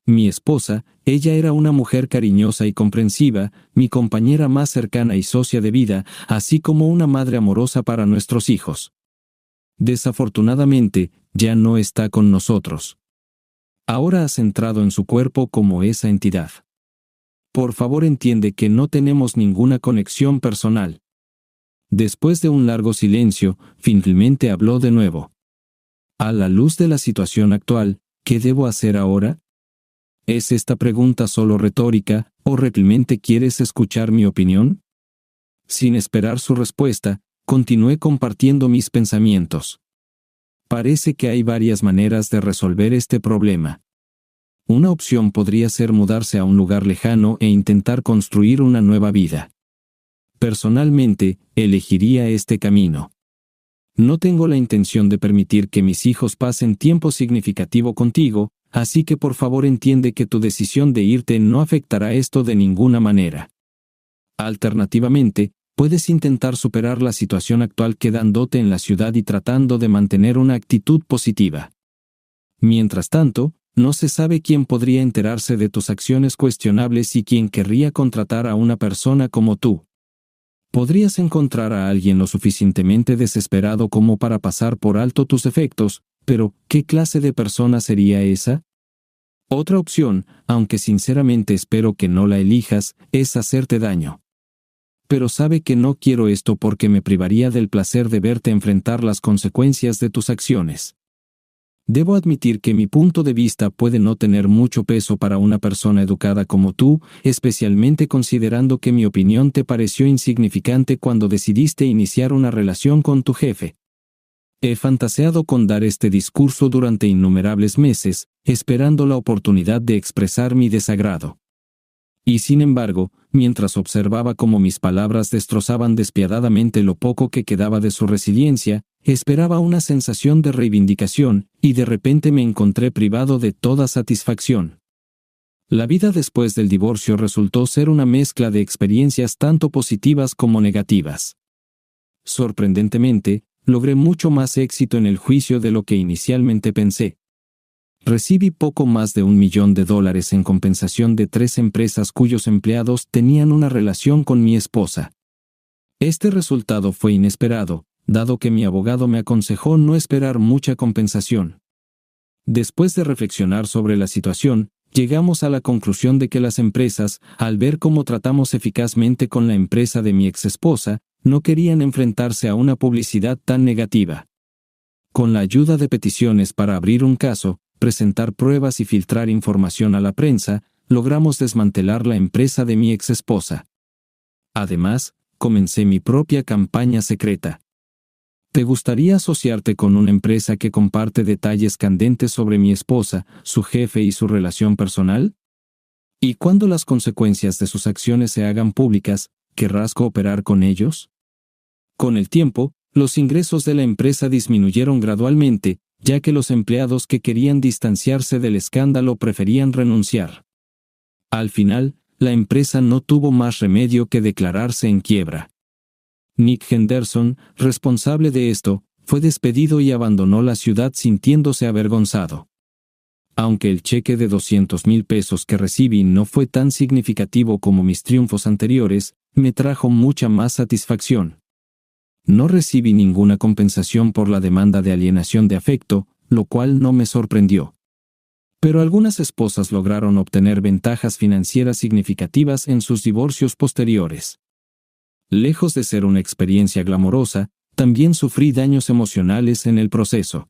Mi esposa, ella era una mujer cariñosa y comprensiva, mi compañera más cercana y socia de vida, así como una madre amorosa para nuestros hijos. Desafortunadamente, ya no está con nosotros. Ahora ha entrado en su cuerpo como esa entidad. Por favor, entiende que no tenemos ninguna conexión personal». Después de un largo silencio, finalmente habló de nuevo. «A la luz de la situación actual, ¿qué debo hacer ahora? ¿Es esta pregunta solo retórica, o realmente quieres escuchar mi opinión?» Sin esperar su respuesta, continué compartiendo mis pensamientos. Parece que hay varias maneras de resolver este problema. Una opción podría ser mudarse a un lugar lejano e intentar construir una nueva vida. Personalmente, elegiría este camino. No tengo la intención de permitir que mis hijos pasen tiempo significativo contigo, así que por favor entiende que tu decisión de irte no afectará esto de ninguna manera. Alternativamente, puedes intentar superar la situación actual quedándote en la ciudad y tratando de mantener una actitud positiva. Mientras tanto, no se sabe quién podría enterarse de tus acciones cuestionables y quién querría contratar a una persona como tú. Podrías encontrar a alguien lo suficientemente desesperado como para pasar por alto tus efectos, pero ¿qué clase de persona sería esa? Otra opción, aunque sinceramente espero que no la elijas, es hacerte daño. Pero sabe que no quiero esto porque me privaría del placer de verte enfrentar las consecuencias de tus acciones. Debo admitir que mi punto de vista puede no tener mucho peso para una persona educada como tú, especialmente considerando que mi opinión te pareció insignificante cuando decidiste iniciar una relación con tu jefe. He fantaseado con dar este discurso durante innumerables meses, esperando la oportunidad de expresar mi desagrado. Y sin embargo, mientras observaba cómo mis palabras destrozaban despiadadamente lo poco que quedaba de su resiliencia, esperaba una sensación de reivindicación, y de repente me encontré privado de toda satisfacción. La vida después del divorcio resultó ser una mezcla de experiencias tanto positivas como negativas. Sorprendentemente, logré mucho más éxito en el juicio de lo que inicialmente pensé. Recibí poco más de $1 millón en compensación de 3 empresas cuyos empleados tenían una relación con mi esposa. Este resultado fue inesperado, dado que mi abogado me aconsejó no esperar mucha compensación. Después de reflexionar sobre la situación, llegamos a la conclusión de que las empresas, al ver cómo tratamos eficazmente con la empresa de mi exesposa, no querían enfrentarse a una publicidad tan negativa. Con la ayuda de peticiones para abrir un caso, presentar pruebas y filtrar información a la prensa, logramos desmantelar la empresa de mi exesposa. Además, comencé mi propia campaña secreta. ¿Te gustaría asociarte con una empresa que comparte detalles candentes sobre mi esposa, su jefe y su relación personal? ¿Y cuando las consecuencias de sus acciones se hagan públicas, querrás cooperar con ellos? Con el tiempo, los ingresos de la empresa disminuyeron gradualmente, ya que los empleados que querían distanciarse del escándalo preferían renunciar. Al final, la empresa no tuvo más remedio que declararse en quiebra. Nick Henderson, responsable de esto, fue despedido y abandonó la ciudad sintiéndose avergonzado. Aunque el cheque de $200,000 que recibí no fue tan significativo como mis triunfos anteriores, me trajo mucha más satisfacción. No recibí ninguna compensación por la demanda de alienación de afecto, lo cual no me sorprendió. Pero algunas esposas lograron obtener ventajas financieras significativas en sus divorcios posteriores. Lejos de ser una experiencia glamorosa, también sufrí daños emocionales en el proceso.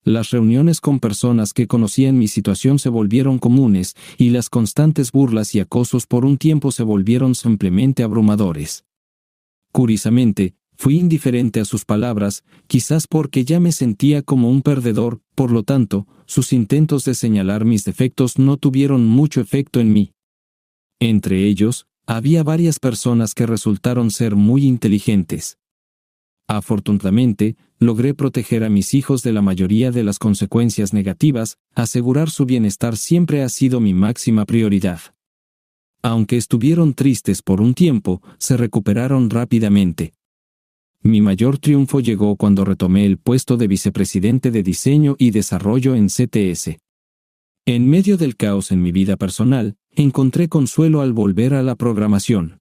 Las reuniones con personas que conocían mi situación se volvieron comunes, y las constantes burlas y acosos por un tiempo se volvieron simplemente abrumadores. Curiosamente, fui indiferente a sus palabras, quizás porque ya me sentía como un perdedor, por lo tanto, sus intentos de señalar mis defectos no tuvieron mucho efecto en mí. Entre ellos, había varias personas que resultaron ser muy inteligentes. Afortunadamente, logré proteger a mis hijos de la mayoría de las consecuencias negativas, asegurar su bienestar siempre ha sido mi máxima prioridad. Aunque estuvieron tristes por un tiempo, se recuperaron rápidamente. Mi mayor triunfo llegó cuando retomé el puesto de vicepresidente de diseño y desarrollo en CTS. En medio del caos en mi vida personal, encontré consuelo al volver a la programación.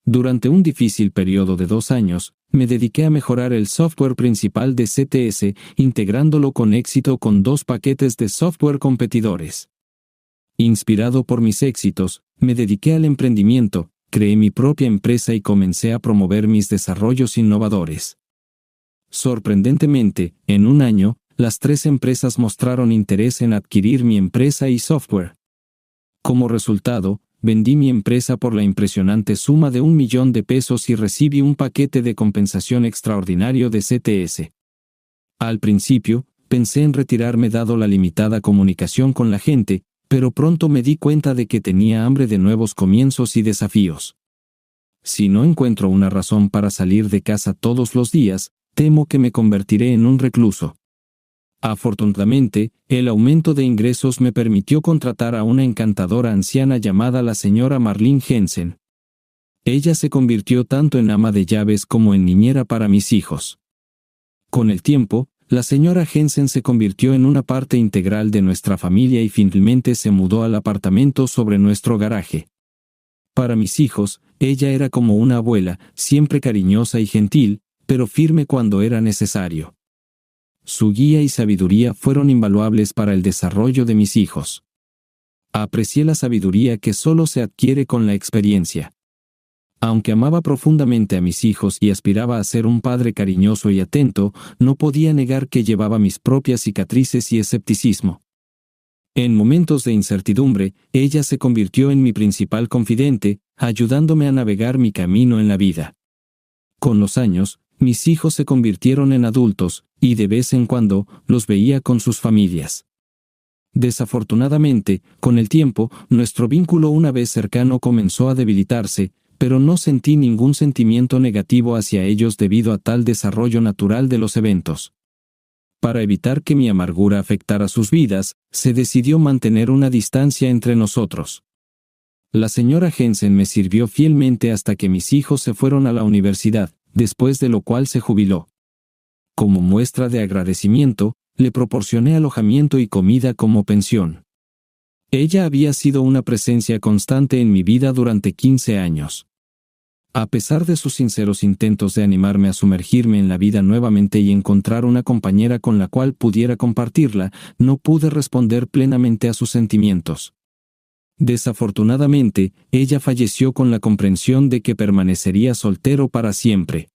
Durante un difícil periodo de 2 años, me dediqué a mejorar el software principal de CTS, integrándolo con éxito con 2 paquetes de software competidores. Inspirado por mis éxitos, me dediqué al emprendimiento, creé mi propia empresa y comencé a promover mis desarrollos innovadores. Sorprendentemente, en un año, las 3 empresas mostraron interés en adquirir mi empresa y software. Como resultado, vendí mi empresa por la impresionante suma de $1 millón y recibí un paquete de compensación extraordinario de CTS. Al principio, pensé en retirarme dado la limitada comunicación con la gente, pero pronto me di cuenta de que tenía hambre de nuevos comienzos y desafíos. Si no encuentro una razón para salir de casa todos los días, temo que me convertiré en un recluso. Afortunadamente, el aumento de ingresos me permitió contratar a una encantadora anciana llamada la señora Marlene Jensen. Ella se convirtió tanto en ama de llaves como en niñera para mis hijos. Con el tiempo, la señora Jensen se convirtió en una parte integral de nuestra familia y finalmente se mudó al apartamento sobre nuestro garaje. Para mis hijos, ella era como una abuela, siempre cariñosa y gentil, pero firme cuando era necesario. Su guía y sabiduría fueron invaluables para el desarrollo de mis hijos. Aprecié la sabiduría que solo se adquiere con la experiencia. Aunque amaba profundamente a mis hijos y aspiraba a ser un padre cariñoso y atento, no podía negar que llevaba mis propias cicatrices y escepticismo. En momentos de incertidumbre, ella se convirtió en mi principal confidente, ayudándome a navegar mi camino en la vida. Con los años, mis hijos se convirtieron en adultos, y de vez en cuando, los veía con sus familias. Desafortunadamente, con el tiempo, nuestro vínculo una vez cercano comenzó a debilitarse, pero no sentí ningún sentimiento negativo hacia ellos debido a tal desarrollo natural de los eventos. Para evitar que mi amargura afectara sus vidas, se decidió mantener una distancia entre nosotros. La señora Jensen me sirvió fielmente hasta que mis hijos se fueron a la universidad, después de lo cual se jubiló. Como muestra de agradecimiento, le proporcioné alojamiento y comida como pensión. Ella había sido una presencia constante en mi vida durante 15 años. A pesar de sus sinceros intentos de animarme a sumergirme en la vida nuevamente y encontrar una compañera con la cual pudiera compartirla, no pude responder plenamente a sus sentimientos. Desafortunadamente, ella falleció con la comprensión de que permanecería soltero para siempre.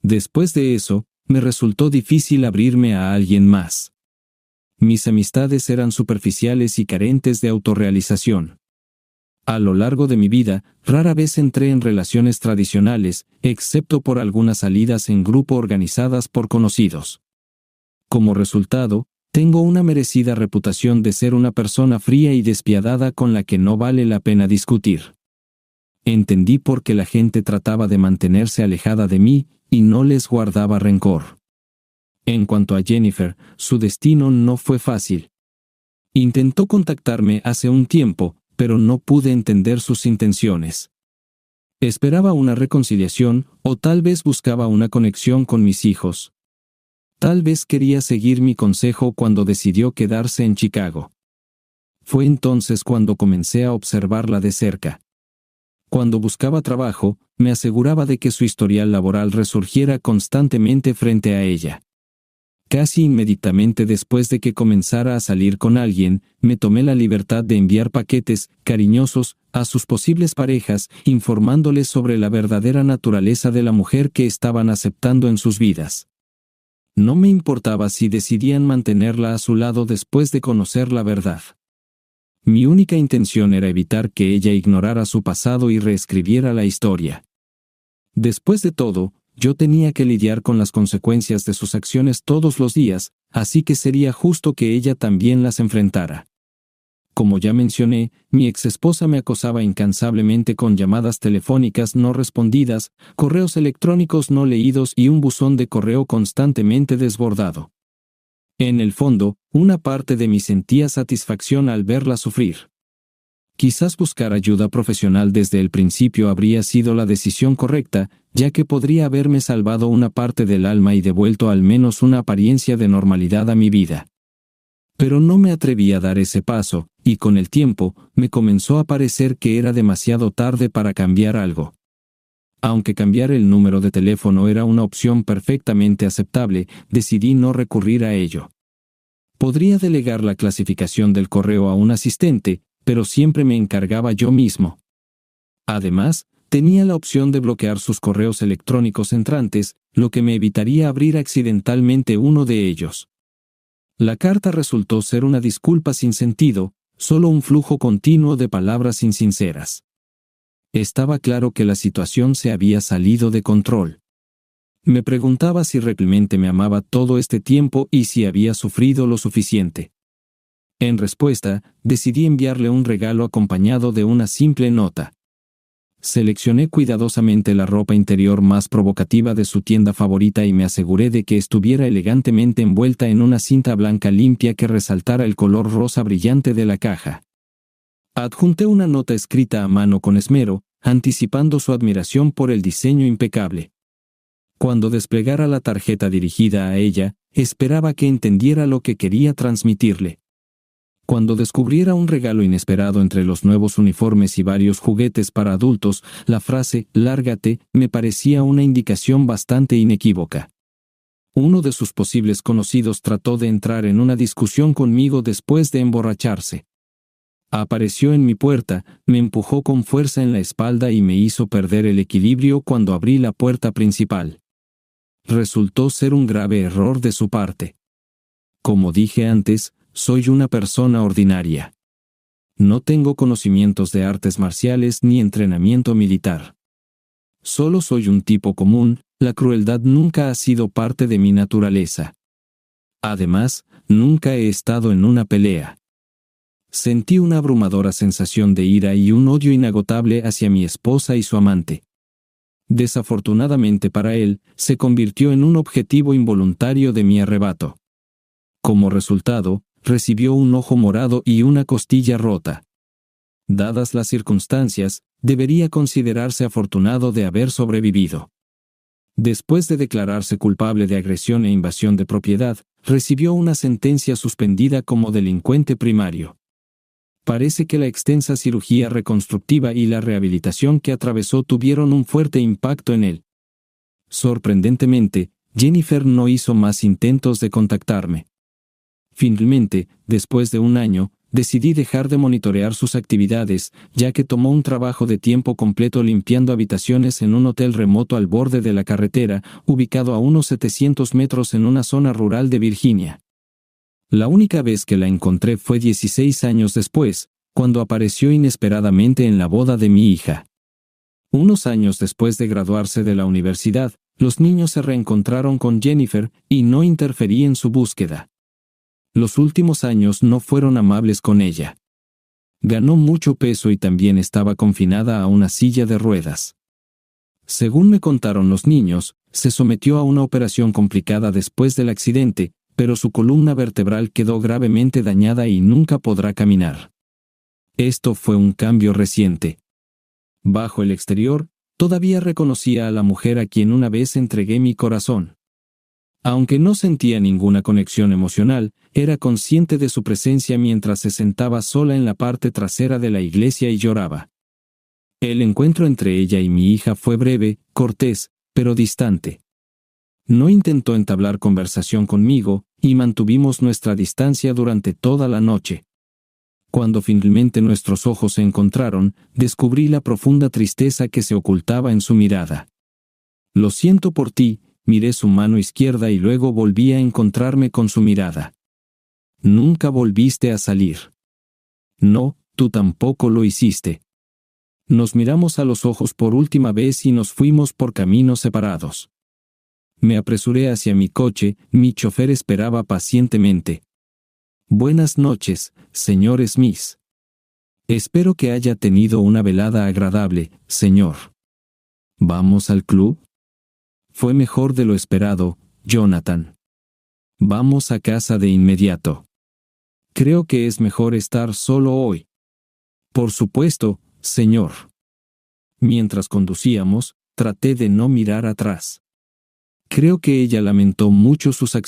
Después de eso, me resultó difícil abrirme a alguien más. Mis amistades eran superficiales y carentes de autorrealización. A lo largo de mi vida, rara vez entré en relaciones tradicionales, excepto por algunas salidas en grupo organizadas por conocidos. Como resultado, tengo una merecida reputación de ser una persona fría y despiadada con la que no vale la pena discutir. Entendí por qué la gente trataba de mantenerse alejada de mí y no les guardaba rencor. En cuanto a Jennifer, su destino no fue fácil. Intentó contactarme hace un tiempo, pero no pude entender sus intenciones. Esperaba una reconciliación, o tal vez buscaba una conexión con mis hijos. Tal vez quería seguir mi consejo cuando decidió quedarse en Chicago. Fue entonces cuando comencé a observarla de cerca. Cuando buscaba trabajo, me aseguraba de que su historial laboral resurgiera constantemente frente a ella. Casi inmediatamente después de que comenzara a salir con alguien, me tomé la libertad de enviar paquetes cariñosos a sus posibles parejas, informándoles sobre la verdadera naturaleza de la mujer que estaban aceptando en sus vidas. No me importaba si decidían mantenerla a su lado después de conocer la verdad. Mi única intención era evitar que ella ignorara su pasado y reescribiera la historia. Después de todo, yo tenía que lidiar con las consecuencias de sus acciones todos los días, así que sería justo que ella también las enfrentara. Como ya mencioné, mi exesposa me acosaba incansablemente con llamadas telefónicas no respondidas, correos electrónicos no leídos y un buzón de correo constantemente desbordado. En el fondo, una parte de mí sentía satisfacción al verla sufrir. Quizás buscar ayuda profesional desde el principio habría sido la decisión correcta, ya que podría haberme salvado una parte del alma y devuelto al menos una apariencia de normalidad a mi vida. Pero no me atreví a dar ese paso, y con el tiempo, me comenzó a parecer que era demasiado tarde para cambiar algo. Aunque cambiar el número de teléfono era una opción perfectamente aceptable, decidí no recurrir a ello. Podría delegar la clasificación del correo a un asistente, pero siempre me encargaba yo mismo. Además, tenía la opción de bloquear sus correos electrónicos entrantes, lo que me evitaría abrir accidentalmente uno de ellos. La carta resultó ser una disculpa sin sentido, solo un flujo continuo de palabras insinceras. Estaba claro que la situación se había salido de control. Me preguntaba si realmente me amaba todo este tiempo y si había sufrido lo suficiente. En respuesta, decidí enviarle un regalo acompañado de una simple nota. Seleccioné cuidadosamente la ropa interior más provocativa de su tienda favorita y me aseguré de que estuviera elegantemente envuelta en una cinta blanca limpia que resaltara el color rosa brillante de la caja. Adjunté una nota escrita a mano con esmero, anticipando su admiración por el diseño impecable. Cuando desplegara la tarjeta dirigida a ella, esperaba que entendiera lo que quería transmitirle. Cuando descubriera un regalo inesperado entre los nuevos uniformes y varios juguetes para adultos, la frase «lárgate» me parecía una indicación bastante inequívoca. Uno de sus posibles conocidos trató de entrar en una discusión conmigo después de emborracharse. Apareció en mi puerta, me empujó con fuerza en la espalda y me hizo perder el equilibrio cuando abrí la puerta principal. Resultó ser un grave error de su parte. Como dije antes, soy una persona ordinaria. No tengo conocimientos de artes marciales ni entrenamiento militar. Solo soy un tipo común, la crueldad nunca ha sido parte de mi naturaleza. Además, nunca he estado en una pelea. Sentí una abrumadora sensación de ira y un odio inagotable hacia mi esposa y su amante. Desafortunadamente para él, se convirtió en un objetivo involuntario de mi arrebato. Como resultado, recibió un ojo morado y una costilla rota. Dadas las circunstancias, debería considerarse afortunado de haber sobrevivido. Después de declararse culpable de agresión e invasión de propiedad, recibió una sentencia suspendida como delincuente primario. Parece que la extensa cirugía reconstructiva y la rehabilitación que atravesó tuvieron un fuerte impacto en él. Sorprendentemente, Jennifer no hizo más intentos de contactarme. Finalmente, después de un año, decidí dejar de monitorear sus actividades, ya que tomó un trabajo de tiempo completo limpiando habitaciones en un hotel remoto al borde de la carretera, ubicado a unos 700 metros en una zona rural de Virginia. La única vez que la encontré fue 16 años después, cuando apareció inesperadamente en la boda de mi hija. Unos años después de graduarse de la universidad, los niños se reencontraron con Jennifer y no interferí en su búsqueda. Los últimos años no fueron amables con ella. Ganó mucho peso y también estaba confinada a una silla de ruedas. Según me contaron los niños, se sometió a una operación complicada después del accidente, pero su columna vertebral quedó gravemente dañada y nunca podrá caminar. Esto fue un cambio reciente. Bajo el exterior, todavía reconocía a la mujer a quien una vez entregué mi corazón. Aunque no sentía ninguna conexión emocional, era consciente de su presencia mientras se sentaba sola en la parte trasera de la iglesia y lloraba. El encuentro entre ella y mi hija fue breve, cortés, pero distante. No intentó entablar conversación conmigo, y mantuvimos nuestra distancia durante toda la noche. Cuando finalmente nuestros ojos se encontraron, descubrí la profunda tristeza que se ocultaba en su mirada. «Lo siento por ti», miré su mano izquierda y luego volví a encontrarme con su mirada. «Nunca volviste a salir». «No, tú tampoco lo hiciste». Nos miramos a los ojos por última vez y nos fuimos por caminos separados. Me apresuré hacia mi coche, mi chofer esperaba pacientemente. «Buenas noches, señor Smith. Espero que haya tenido una velada agradable, señor. ¿Vamos al club?» «Fue mejor de lo esperado, Jonathan. Vamos a casa de inmediato. Creo que es mejor estar solo hoy». «Por supuesto, señor». Mientras conducíamos, traté de no mirar atrás. Creo que ella lamentó mucho sus acciones.